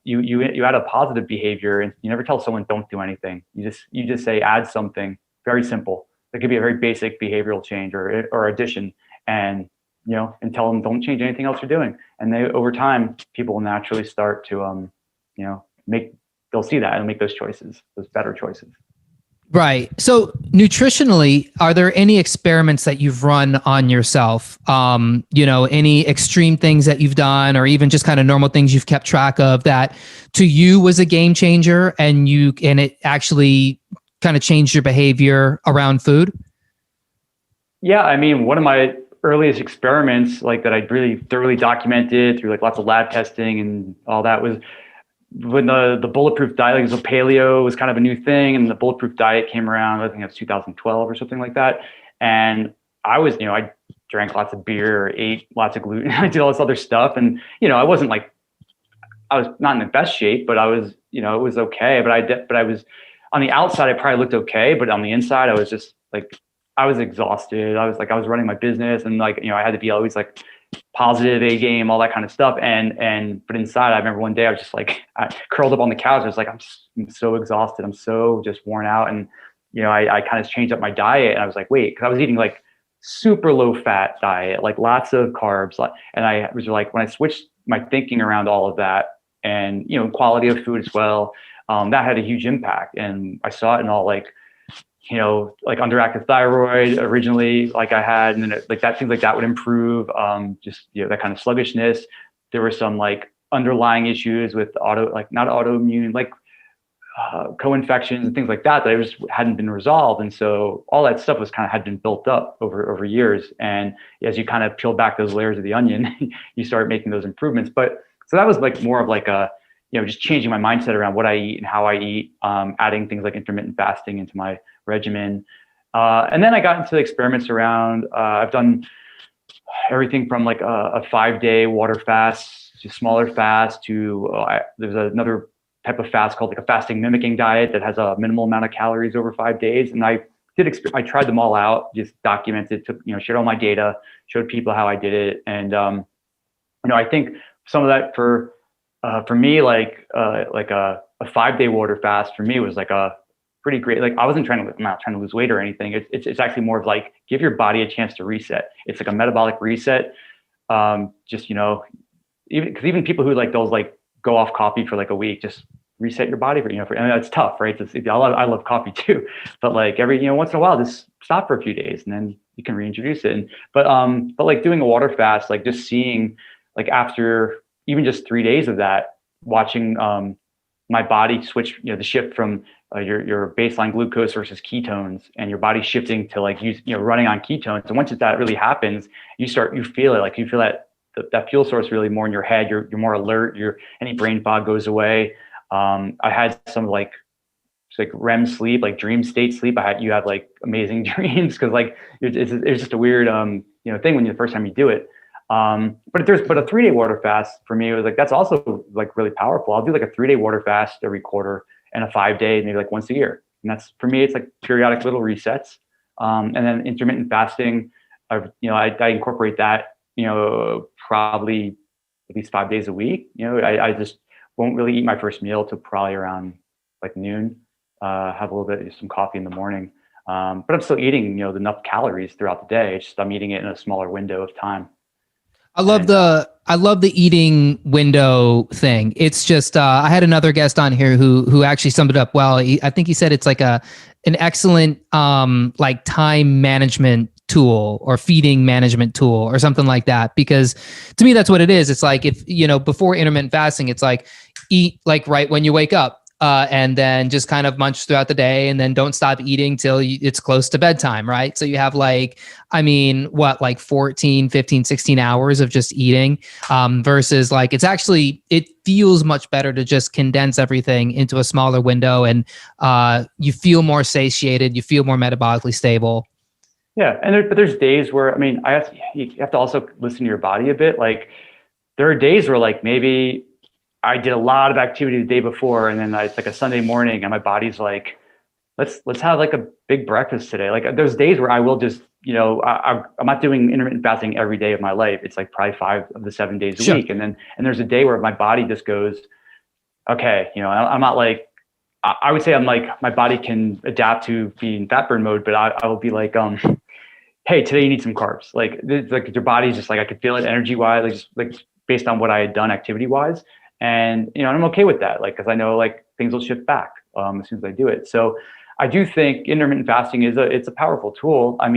you add a positive behavior, and you never tell someone don't do anything. You just say add something very simple. It could be a very basic behavioral change or addition, and and tell them don't change anything else you're doing. And over time, people will naturally start to they'll see that and make those choices, those better choices. Right. So nutritionally, are there any experiments that you've run on yourself? Any extreme things that you've done, or even just kind of normal things you've kept track of that to you was a game changer and it actually kind of changed your behavior around food? Yeah. I mean, one of my earliest experiments, like that I really thoroughly documented through like lots of lab testing and all that, was when the bulletproof diet, like, so paleo was kind of a new thing, and the bulletproof diet came around, I think it was 2012 or something like that. And I was, I drank lots of beer, ate lots of gluten, I did all this other stuff. And, I wasn't like, I was not in the best shape, but I was, it was okay. But I was on the outside, I probably looked okay, but on the inside, I was just like, I was exhausted. I was running my business, and like, I had to be always like positive, A game, all that kind of stuff. But inside, I remember one day I was just like, I curled up on the couch. I was like, I'm so exhausted. I'm so just worn out. And, I kind of changed up my diet, and I was like, wait, cause I was eating like super low fat diet, like lots of carbs. And I was like, when I switched my thinking around all of that and, quality of food as well, that had a huge impact. And I saw it in all like underactive thyroid originally, like I had, and then things like that would improve. That kind of sluggishness. There were some like underlying issues with not autoimmune, like co-infections and things like that I just hadn't been resolved. And so all that stuff had been built up over years. And as you kind of peel back those layers of the onion, you start making those improvements. But so that was like more of like a, just changing my mindset around what I eat and how I eat, adding things like intermittent fasting into my regimen. And then I got into experiments around, I've done everything from like a 5-day water fast to smaller fast to, there's another type of fast called like a fasting mimicking diet that has a minimal amount of calories over 5 days. And I tried them all out, just documented, shared all my data, showed people how I did it. And, I think some of that for me, like a 5-day water fast for me was like a pretty great, like I'm not trying to lose weight or anything. It's actually more of like, give your body a chance to reset. It's like a metabolic reset. Even people who like those like go off coffee for like a week, just reset your body for, it's tough, right? I love coffee too, but like every, once in a while, just stop for a few days and then you can reintroduce it. But like doing a water fast, like just seeing like after even just 3 days of that, watching my body switch, the shift from your baseline glucose versus ketones, and your body shifting to like running on ketones. And once that really happens, you feel it, like you feel that fuel source really more in your head. You're more alert. Any brain fog goes away. I had some like REM sleep, like dream state sleep. You have like amazing dreams because like it's just a weird thing when the first time you do it. But a 3-day water fast for me was like, that's also like really powerful. I'll do like a 3-day water fast every quarter and a 5-day, maybe like once a year. And that's, for me, it's like periodic little resets. And then intermittent fasting, I incorporate that, probably at least 5 days a week. I just won't really eat my first meal till probably around like noon, have a little bit of some coffee in the morning. But I'm still eating, enough calories throughout the day. It's just I'm eating it in a smaller window of time. I love the eating window thing. It's just I had another guest on here who actually summed it up well. I think he said it's like an excellent like time management tool or feeding management tool or something like that. Because to me, that's what it is. It's like if before intermittent fasting, it's like eat like right when you wake up. And then just kind of munch throughout the day and then don't stop eating till it's close to bedtime, right? So you have like 14, 15, 16 hours of just eating versus like it feels much better to just condense everything into a smaller window and you feel more satiated, you feel more metabolically stable. Yeah, but there's days where, you have to also listen to your body a bit. Like there are days where like maybe I did a lot of activity the day before, and then it's like a Sunday morning, and my body's like, let's have like a big breakfast today. Like there's days where I will just, I'm not doing intermittent fasting every day of my life. It's like probably 5 of the 7 days a week, and there's a day where my body just goes, okay, I'm not like, I would say I'm like my body can adapt to be in fat burn mode, but I will be like, hey, today you need some carbs. Like your body's just like I could feel it energy wise, like based on what I had done activity wise. And, I'm okay with that, like, cause I know like things will shift back as soon as I do it. So I do think intermittent fasting it's a powerful tool. I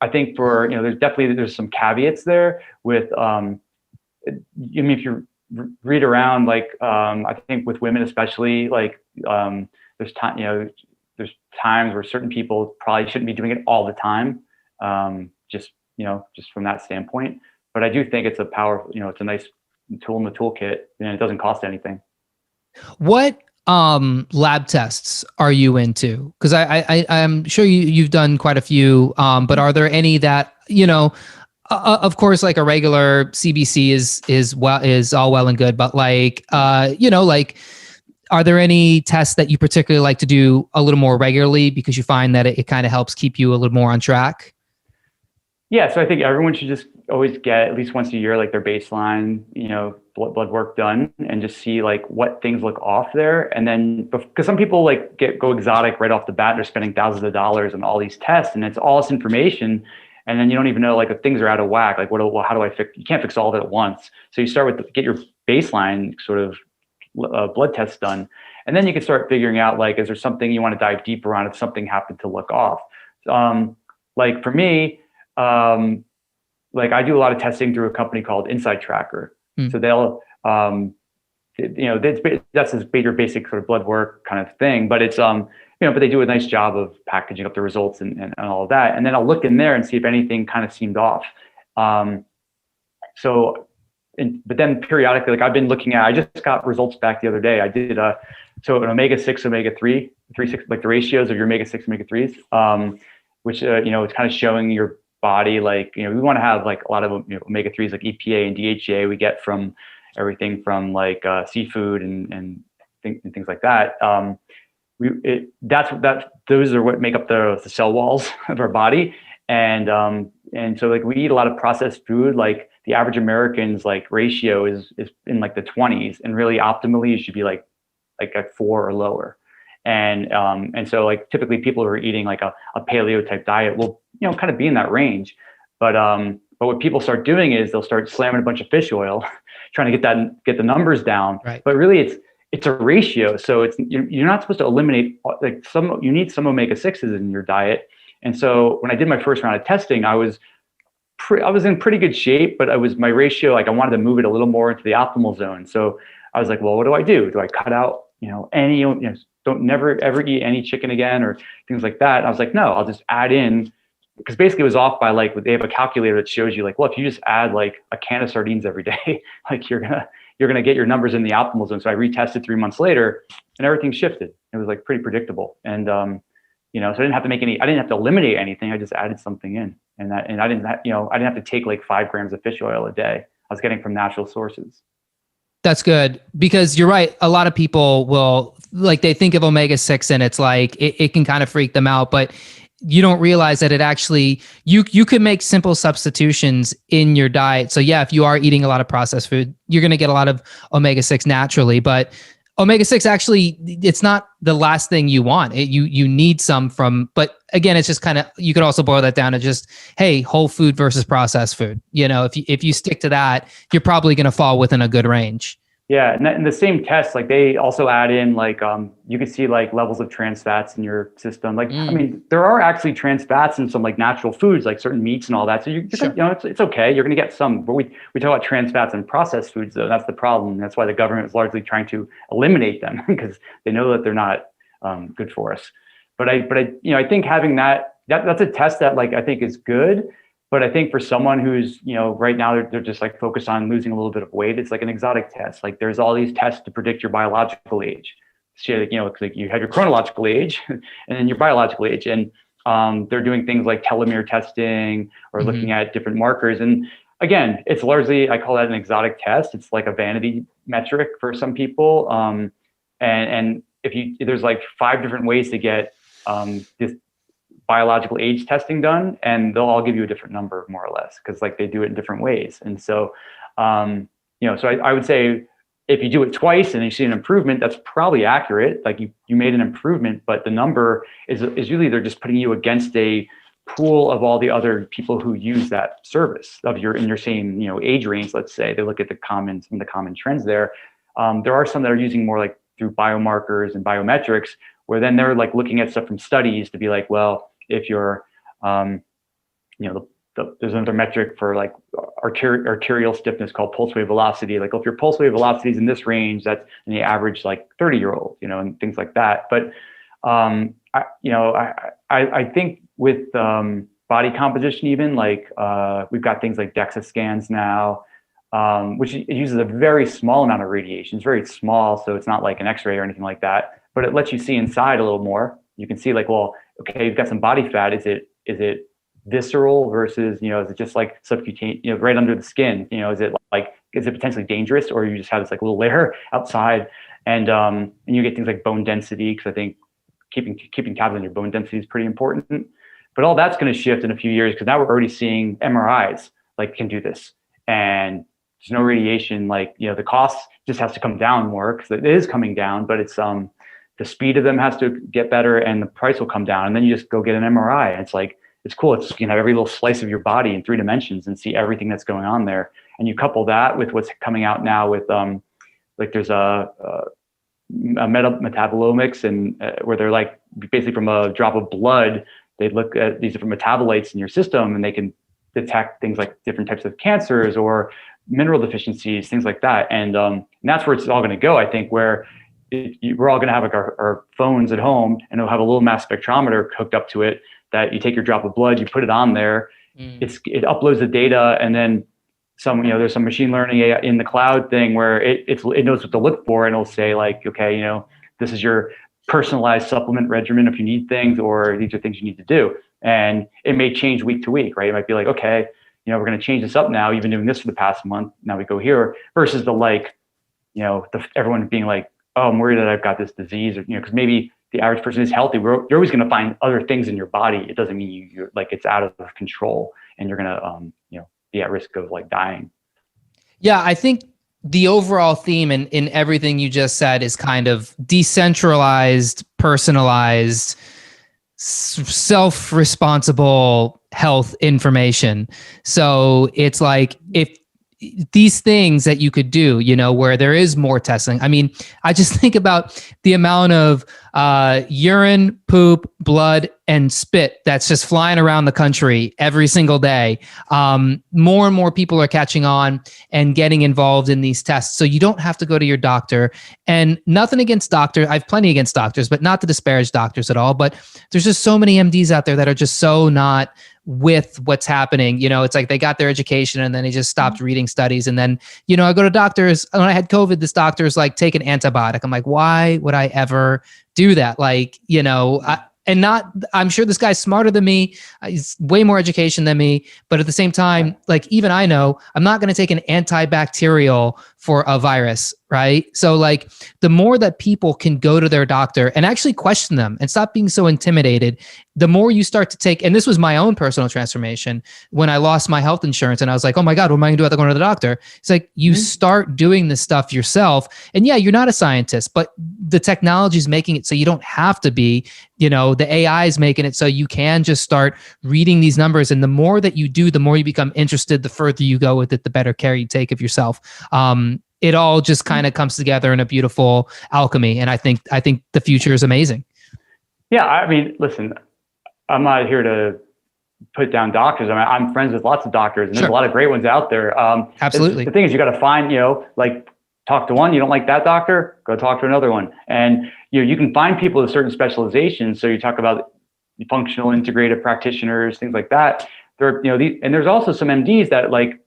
think there's some caveats there with, if you read around, like, I think with women, especially like, there's times where certain people probably shouldn't be doing it all the time. Just from that standpoint, but I do think it's a powerful, it's a nice tool in the toolkit, and it doesn't cost anything. What lab tests are you into? Because I'm sure you've done quite a few, but are there any that of course, like a regular CBC is all well and good, but like are there any tests that you particularly like to do a little more regularly because you find that it kind of helps keep you a little more on track? Yeah, so I think everyone should just always get at least once a year, like their baseline, blood work done, and just see like what things look off there. And then, because some people like go exotic right off the bat, they're spending thousands of dollars on all these tests, and it's all this information, and then you don't even know like if things are out of whack. Like, how do I fix? You can't fix all of it at once. So you start with get your baseline sort of blood tests done, and then you can start figuring out like, is there something you want to dive deeper on if something happened to look off? Like for me. Like I do a lot of testing through a company called Inside Tracker. So they'll, that's your basic sort of blood work kind of thing, but it's, but they do a nice job of packaging up the results and all of that. And then I'll look in there and see if anything kind of seemed off. But then periodically, like I've been looking at, I just got results back the other day. I did an omega-6, omega-3, like the ratios of your omega-6, omega-3s, which, it's kind of showing your body, like, we want to have like a lot of omega-3s like EPA and DHA we get from everything from like seafood and things like that. Those are what make up the cell walls of our body. And so like we eat a lot of processed food. Like the average American's like ratio is in like the 20s, and really optimally it should be like at 4 or lower. And so like typically people who are eating like a paleo type diet will, kind of be in that range. But what people start doing is they'll start slamming a bunch of fish oil, trying to get the numbers down. Right. But really it's a ratio. So you're not supposed to eliminate like you need some omega-6s in your diet. And so when I did my first round of testing, I was in pretty good shape, but my ratio, like I wanted to move it a little more into the optimal zone. So I was like, well, what do I do? Do I cut out, any, don't never ever eat any chicken again or things like that? And I was like, no, I'll just add in, because basically it was off by like, they have a calculator that shows you like, well, if you just add like a can of sardines every day, like you're gonna get your numbers in the optimal zone. So I retested 3 months later and everything shifted. It was like pretty predictable. And So I didn't have to I didn't have to eliminate anything. I just added something in, and I didn't have to take like 5 grams of fish oil a day. I was getting from natural sources. That's good, because you're right. A lot of people will, like, they think of omega-6 and it's like, it can kind of freak them out, but you don't realize that it actually, you can make simple substitutions in your diet. So yeah, if you are eating a lot of processed food, you're going to get a lot of omega-6 naturally, but omega-6 actually, it's not the last thing you want. You need some from, but again, it's just kind of, you could also boil that down to just, hey, whole food versus processed food. If you stick to that, you're probably going to fall within a good range. Yeah, and the same test, like they also add in like you could see like levels of trans fats in your system. Like I mean, there are actually trans fats in some like natural foods, like certain meats and all that. So sure. It's okay. You're going to get some, but we talk about trans fats in processed foods though. That's the problem. That's why the government is largely trying to eliminate them because they know that they're not good for us. But I think having that's a test that like I think is good. But I think for someone who's, right now they're just like focused on losing a little bit of weight, it's like an exotic test. Like there's all these tests to predict your biological age. So, it's like you have your chronological age and then your biological age. And they're doing things like telomere testing or looking at different markers. And again, it's largely, I call that an exotic test. It's like a vanity metric for some people. And there's like 5 different ways to get this biological age testing done, and they'll all give you a different number more or less because like they do it in different ways. And so so I would say if you do it twice and you see an improvement, that's probably accurate. Like you made an improvement, but the number is usually they're just putting you against a pool of all the other people who use that service in your same age range. Let's say they look at some of the common trends there. There are some that are using more like through biomarkers and biometrics, where then they're like looking at stuff from studies to be like, well, if you're, there's another metric for like arterial stiffness called pulse wave velocity. Like if your pulse wave velocity is in this range, that's in the average like 30-year-old, and things like that. But I think with body composition, even like we've got things like DEXA scans now, which it uses a very small amount of radiation. It's very small, so it's not like an X-ray or anything like that. But it lets you see inside a little more. You can see like, well, okay, you've got some body fat. Is it visceral versus, is it just like subcutaneous, right under the skin? Is it potentially dangerous, or you just have this like little layer outside? And you get things like bone density, because I think keeping tabs on your bone density is pretty important. But all that's going to shift in a few years, because now we're already seeing MRIs like can do this, and there's no radiation. Like the cost just has to come down more, because it is coming down, but it's the speed of them has to get better and the price will come down. And then you just go get an MRI. And it's like, it's cool. It's, you can have every little slice of your body in 3 dimensions and see everything that's going on there. And you couple that with what's coming out now with, like there's a metabolomics, and where they're like, basically from a drop of blood, they look at these different metabolites in your system and they can detect things like different types of cancers or mineral deficiencies, things like that. And that's where it's all going to go, I think, where we're all going to have like our phones at home, and it'll have a little mass spectrometer hooked up to it that you take your drop of blood, you put it on there, it uploads the data, and then there's some machine learning in the cloud thing where it knows what to look for, and it'll say like, okay, this is your personalized supplement regimen if you need things, or these are things you need to do. And it may change week to week, right? It might be like, okay, we're going to change this up now. You've been doing this for the past month. Now we go here, versus everyone being like, oh, I'm worried that I've got this disease, or, because maybe the average person is healthy. You're always going to find other things in your body. It doesn't mean you're like, it's out of control and you're going to, be at risk of like dying. Yeah. I think the overall theme in everything you just said is kind of decentralized, personalized, self-responsible health information. So it's like, if these things that you could do, where there is more testing. I mean, I just think about the amount of urine, poop, blood, and spit that's just flying around the country every single day. More and more people are catching on and getting involved in these tests. So you don't have to go to your doctor. And nothing against doctors. I have plenty against doctors, but not to disparage doctors at all. But there's just so many MDs out there that are just so not with what's happening. It's like they got their education and then they just stopped reading studies. And then, I go to doctors. When I had COVID, this doctor's like, take an antibiotic. I'm like, why would I ever do that? Like, and not, I'm sure this guy's smarter than me. He's way more education than me. But at the same time, like even I know I'm not going to take an antibacterial for a virus, right? So like the more that people can go to their doctor and actually question them and stop being so intimidated, the more you start to take, and this was my own personal transformation when I lost my health insurance and I was like, oh my God, what am I gonna do without going to the doctor? It's like, you start doing this stuff yourself. And yeah, you're not a scientist, but the technology is making it so you don't have to be, the AI is making it so you can just start reading these numbers. And the more that you do, the more you become interested, the further you go with it, the better care you take of yourself. It all just kind of comes together in a beautiful alchemy. And I think the future is amazing. Yeah. I mean, listen, I'm not here to put down doctors. I mean, I'm friends with lots of doctors and there's a lot of great ones out there. Absolutely. The thing is you got to find, like talk to one, you don't like that doctor, go talk to another one. And you can find people with certain specializations. So you talk about functional integrative practitioners, things like that. There, and there's also some MDs that like,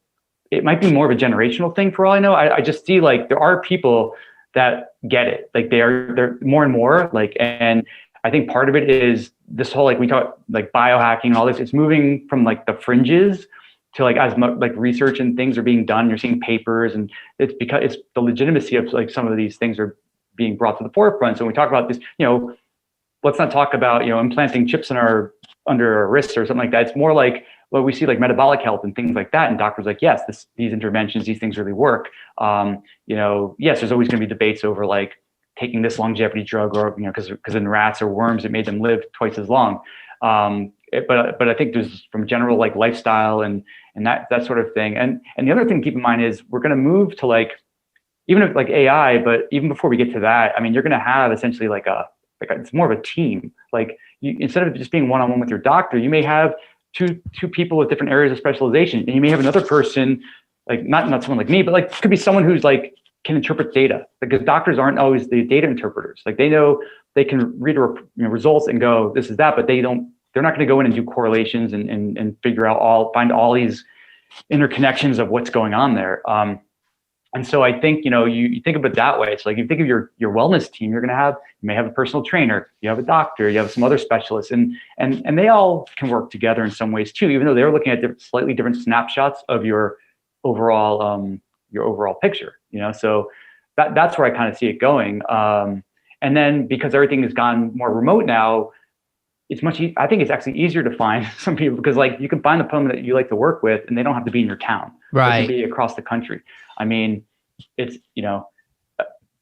it might be more of a generational thing for all I know. I just see like there are people that get it. Like they're more and more like, and I think part of it is this whole, like we talk like biohacking and all this, it's moving from like the fringes to like as much like research and things are being done. You're seeing papers and it's because it's the legitimacy of like some of these things are being brought to the forefront. So when we talk about this, let's not talk about, implanting chips under our wrists or something like that. It's more like what we see like metabolic health and things like that. And doctors like, yes, these interventions, these things really work. Yes, there's always going to be debates over like taking this longevity drug or, because in rats or worms, it made them live twice as long. But I think there's from general like lifestyle and that sort of thing. And the other thing to keep in mind is we're going to move to like, even if like AI, but even before we get to that, I mean, you're going to have essentially it's more of a team. Like instead of just being one-on-one with your doctor, you may have two people with different areas of specialization. And you may have another person, like not someone like me, but like it could be someone who's like can interpret data, because doctors aren't always the data interpreters. Like they know they can read results and go, this is that, but they're not going to go in and do correlations and find all these interconnections of what's going on there. And so I think, you think of it that way. It's like, you think of your wellness team, you may have a personal trainer, you have a doctor, you have some other specialists, and they all can work together in some ways too, even though they're looking at slightly different snapshots of your overall picture, so that's where I kind of see it going. And then because everything has gone more remote now, it's I think it's actually easier to find some people, because like you can find the plumber that you like to work with and they don't have to be in your town. Right. They can be across the country. I mean, it's, a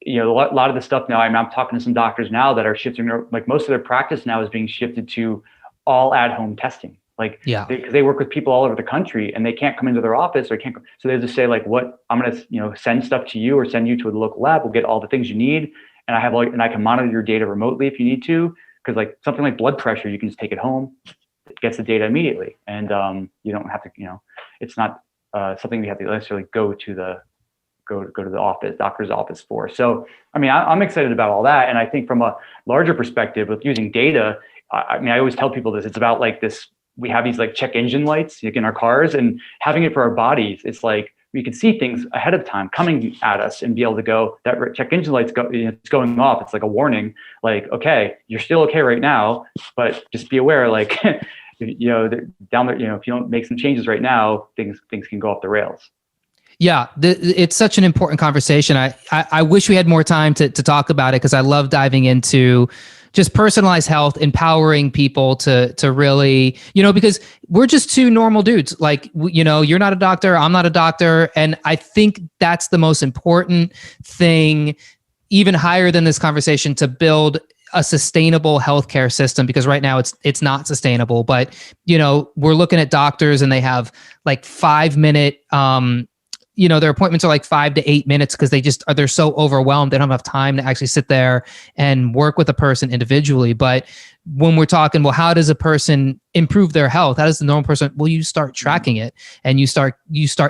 lot of the stuff now, I'm talking to some doctors now that are shifting, like most of their practice now is being shifted to all at-home testing. Like, because they work with people all over the country and they can't come into their office or can't. So they just say like, I'm going to, send stuff to you or send you to a local lab. We'll get all the things you need. And I can monitor your data remotely if you need to. Because like something like blood pressure, you can just take it home, it gets the data immediately. And you don't have to, it's not something you have to necessarily go to the doctor's office for. So, I mean, I'm excited about all that. And I think from a larger perspective with using data, I always tell people this, it's about like this, we have these like check engine lights like in our cars, and having it for our bodies. It's like, we can see things ahead of time coming at us and be able to go, that check engine light's it's going off. It's like a warning, like, okay, you're still okay right now, but just be aware, like, down there, if you don't make some changes right now, things can go off the rails. Yeah, it's such an important conversation. I wish we had more time to talk about it, because I love diving into just personalized health, empowering people to really, because we're just two normal dudes. Like, you're not a doctor, I'm not a doctor. And I think that's the most important thing, even higher than this conversation, to build a sustainable healthcare system, because right now it's not sustainable. But, we're looking at doctors and they have like 5-minute, their appointments are like 5 to 8 minutes because they're so overwhelmed. They don't have time to actually sit there and work with a person individually. But when we're talking, well, how does a person improve their health? How does the normal person? Well, you start tracking it and you start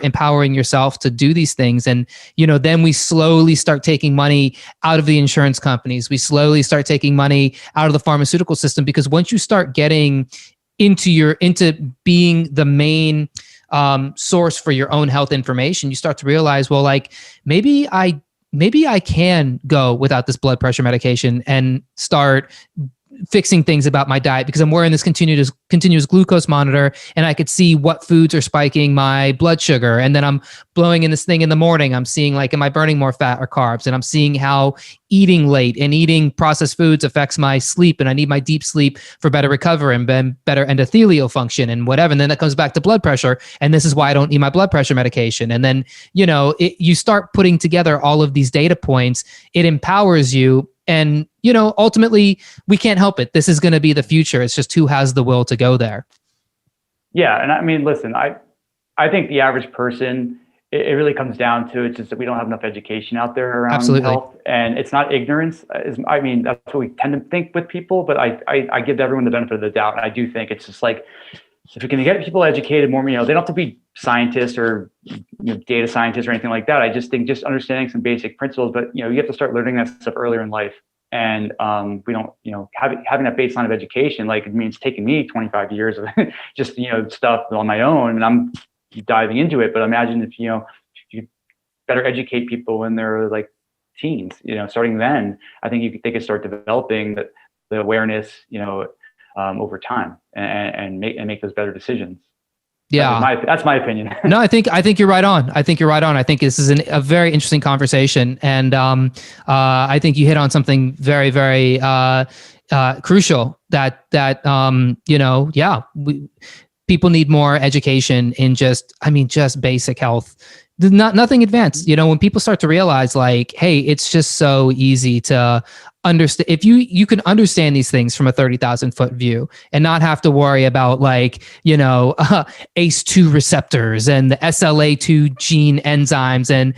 empowering yourself to do these things. And, then we slowly start taking money out of the insurance companies. We slowly start taking money out of the pharmaceutical system, because once you start getting into being the main source for your own health information, you start to realize, well, like maybe I can go without this blood pressure medication and start fixing things about my diet because I'm wearing this continuous glucose monitor, and I could see what foods are spiking my blood sugar. And then I'm blowing in this thing in the morning. I'm seeing like, am I burning more fat or carbs? And I'm seeing how eating late and eating processed foods affects my sleep. And I need my deep sleep for better recovery and better endothelial function and whatever. And then that comes back to blood pressure. And this is why I don't need my blood pressure medication. And then, you start putting together all of these data points. It empowers you. And, ultimately, we can't help it. This is going to be the future. It's just who has the will to go there. Yeah. And I mean, listen, I think the average person, it really comes down to it's just that we don't have enough education out there around Absolutely. health. And it's not ignorance. I mean, that's what we tend to think with people, but I give everyone the benefit of the doubt. And I do think it's just like, if we can get people educated more, they don't have to be scientists or data scientists or anything like that. I just think just understanding some basic principles, but you have to start learning that stuff earlier in life. And we don't, having that baseline of education, like it means taking me 25 years of just, stuff on my own, and I'm diving into it. But imagine if you better educate people when they're like teens, starting then, I think they could start developing the awareness, over time and make those better decisions. Yeah. That's my opinion. No, I think you're right on. I think this is a very interesting conversation. And I think you hit on something very, very crucial that people need more education in just basic health. Nothing advanced. When people start to realize like, hey, it's just so easy to understand. If you can understand these things from a 30,000 foot view and not have to worry about like, ACE2 receptors and the SLA2 gene enzymes and,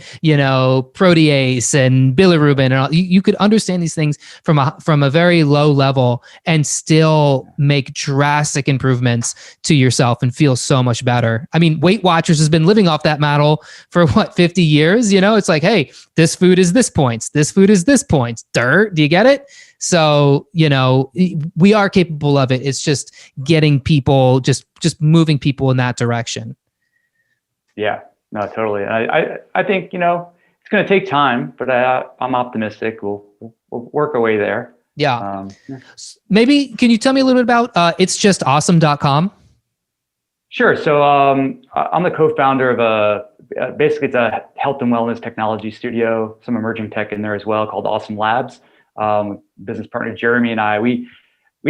protease and bilirubin and all, you could understand these things from a very low level and still make drastic improvements to yourself and feel so much better. I mean, Weight Watchers has been living off that model for 50 years? It's like, hey, this food is this points. This food is this points. Dirt. Do you get it? So, we are capable of it. It's just getting people, just moving people in that direction. Yeah, no, totally. I think, it's going to take time, but I'm optimistic. We'll work our way there. Yeah. Maybe, can you tell me a little bit about itsjustawesome.com? Sure. So I'm the co-founder of basically it's a health and wellness technology studio, some emerging tech in there as well, called Awesome Labs. Business partner Jeremy and I, we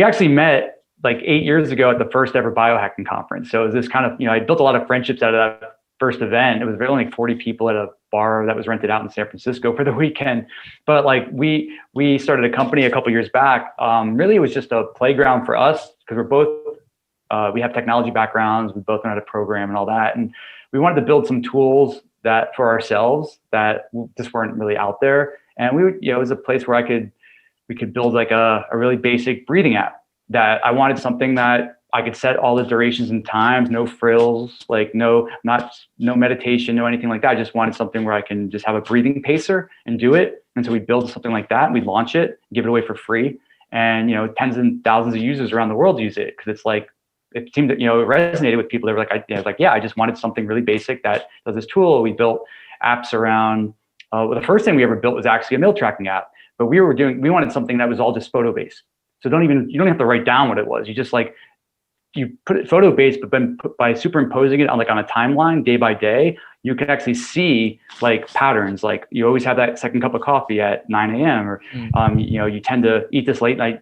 actually met like 8 years ago at the first ever biohacking conference. So it was this kind of, I built a lot of friendships out of that first event. It was only like 40 people at a bar that was rented out in San Francisco for the weekend. But like we started a company a couple years back. Really, it was just a playground for us because we're both, we have technology backgrounds. We both know how to program and all that. And we wanted to build some tools that for ourselves that just weren't really out there. And it was a place where we could build like a really basic breathing app that I wanted something that I could set all the durations and times, no frills, like no meditation, no anything like that. I just wanted something where I can just have a breathing pacer and do it. And so we build something like that and we launch it, give it away for free. And, tens and thousands of users around the world use it because it's like, it seemed that, it resonated with people. They were like, I just wanted something really basic that does this tool. We built apps around, the first thing we ever built was actually a meal tracking app, but we wanted something that was all just photo based. So you don't have to write down what it was. You just you put it photo based, but then by superimposing it on a timeline day by day, you can actually see like patterns. Like you always have that second cup of coffee at 9 a.m. or, you tend to eat this late night,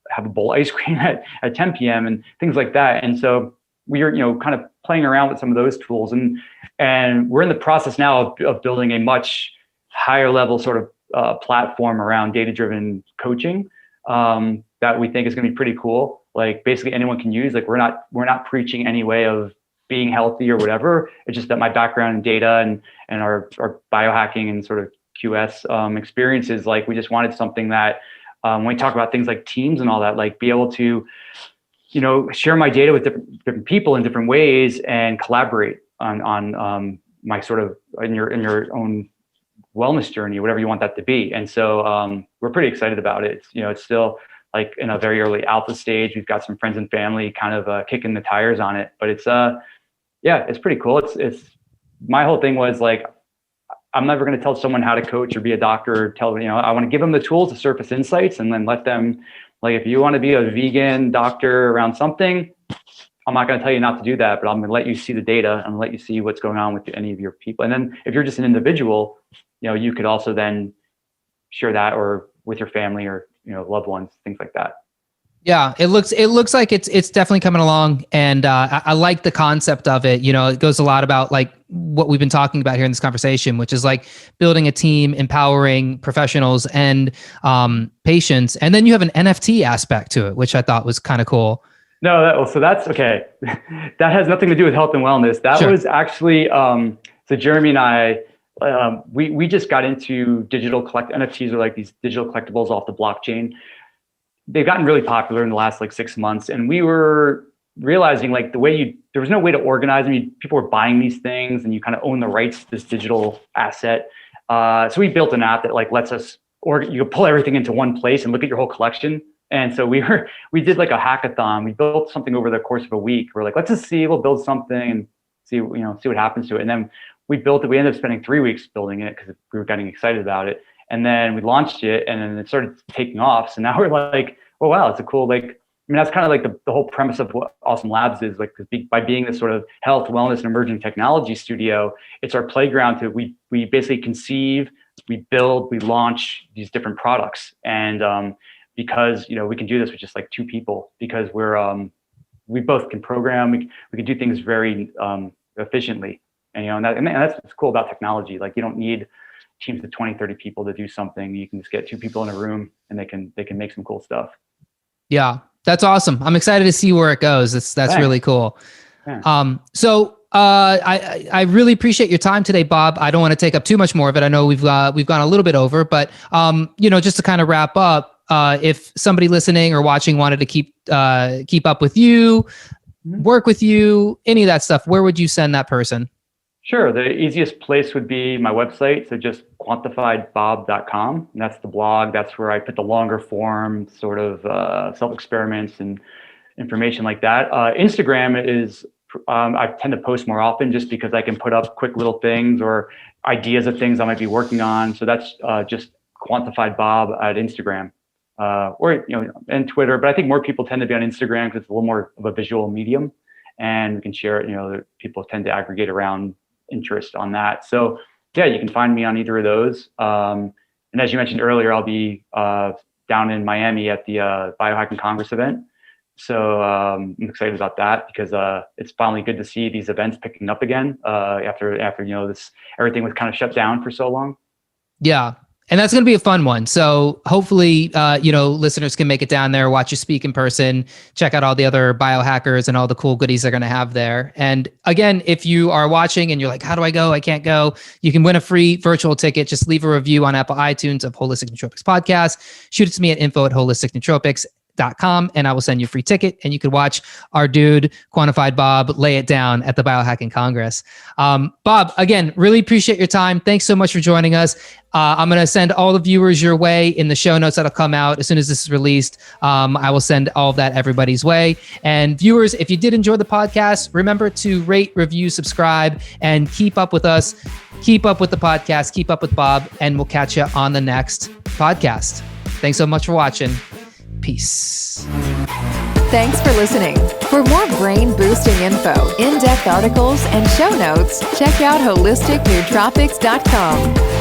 have a bowl of ice cream at 10 p.m. and things like that. And so we are, kind of playing around with some of those tools and we're in the process now of building a much higher level sort of platform around data-driven coaching that we think is going to be pretty cool. Like basically anyone can use, like we're not preaching any way of being healthy or whatever. It's just that my background in data and our biohacking and sort of QS experiences, like we just wanted something that when we talk about things like teams and all that, like be able to, share my data with different people in different ways and collaborate on my sort of in your own wellness journey, whatever you want that to be. And so we're pretty excited about it. It's still like in a very early alpha stage. We've got some friends and family kind of kicking the tires on it, but it's it's pretty cool. It's my whole thing was like, I'm never going to tell someone how to coach or be a doctor or I want to give them the tools to surface insights and then let them Like if you want to be a vegan doctor around something, I'm not going to tell you not to do that, but I'm going to let you see the data and let you see what's going on with any of your people. And then if you're just an individual, you could also then share that or with your family or, loved ones, things like that. Yeah, it looks like it's definitely coming along, and I like the concept of it. It goes a lot about like what we've been talking about here in this conversation, which is like building a team, empowering professionals and patients, and then you have an NFT aspect to it, which I thought was kind of cool. No, so that's okay. That has nothing to do with health and wellness. That Sure. was actually so Jeremy and I. We just got into digital NFTs are like these digital collectibles off the blockchain. They've gotten really popular in the last like 6 months, and we were realizing like there was no way to organize. I mean, people were buying these things, and you kind of own the rights to this digital asset. So we built an app that like lets us, or you can pull everything into one place and look at your whole collection. And so we did like a hackathon. We built something over the course of a week. We're like, let's just see, we'll build something and see what happens to it. And then we built it. We ended up spending 3 weeks building it because we were getting excited about it. And then we launched it, and then it started taking off. So now we're like, oh wow, it's a cool, like, that's kind of like the whole premise of what Awesome Labs is, like, by being this sort of health, wellness, and emerging technology studio, it's our playground to, we basically conceive, we build, we launch these different products. And because, we can do this with just like 2 people, because we both can program, we can do things very efficiently. And, and that's what's cool about technology. Like, you don't need teams of 20, 30 people to do something. You can just get 2 people in a room and they can make some cool stuff. Yeah, that's awesome. I'm excited to see where it goes. That's Thanks. really cool. Yeah. So I really appreciate your time today, Bob. I don't want to take up too much more of it. I know we've gone a little bit over, but just to kind of wrap up, if somebody listening or watching wanted to keep up with you, work with you, any of that stuff, where would you send that person? Sure. The easiest place would be my website. So just quantifiedbob.com. And that's the blog. That's where I put the longer form sort of self-experiments and information like that. Instagram is, I tend to post more often just because I can put up quick little things or ideas of things I might be working on. So that's just Quantified Bob at Instagram. Or, and Twitter. But I think more people tend to be on Instagram because it's a little more of a visual medium. And we can share it. People tend to aggregate around interest on that. So yeah, you can find me on either of those. And as you mentioned earlier, I'll be down in Miami at the Biohacking Congress event. So I'm excited about that because it's finally good to see these events picking up again after this everything was kind of shut down for so long. Yeah. And that's going to be a fun one. So hopefully, listeners can make it down there, watch you speak in person, check out all the other biohackers and all the cool goodies they're going to have there. And again, if you are watching and you're like, how do I go? I can't go. You can win a free virtual ticket. Just leave a review on Apple iTunes of Holistic Nootropics Podcast. Shoot it to me at info@holisticnootropics.com and I will send you a free ticket and you can watch our dude Quantified Bob lay it down at the Biohacking Congress. Bob, again, really appreciate your time. Thanks so much for joining us. I'm going to send all the viewers your way in the show notes that'll come out as soon as this is released. I will send all of that everybody's way. And viewers, if you did enjoy the podcast, remember to rate, review, subscribe, and keep up with us. Keep up with the podcast. Keep up with Bob, and we'll catch you on the next podcast. Thanks so much for watching. Peace. Thanks for listening. For more brain-boosting info, in-depth articles, and show notes, check out holisticnootropics.com.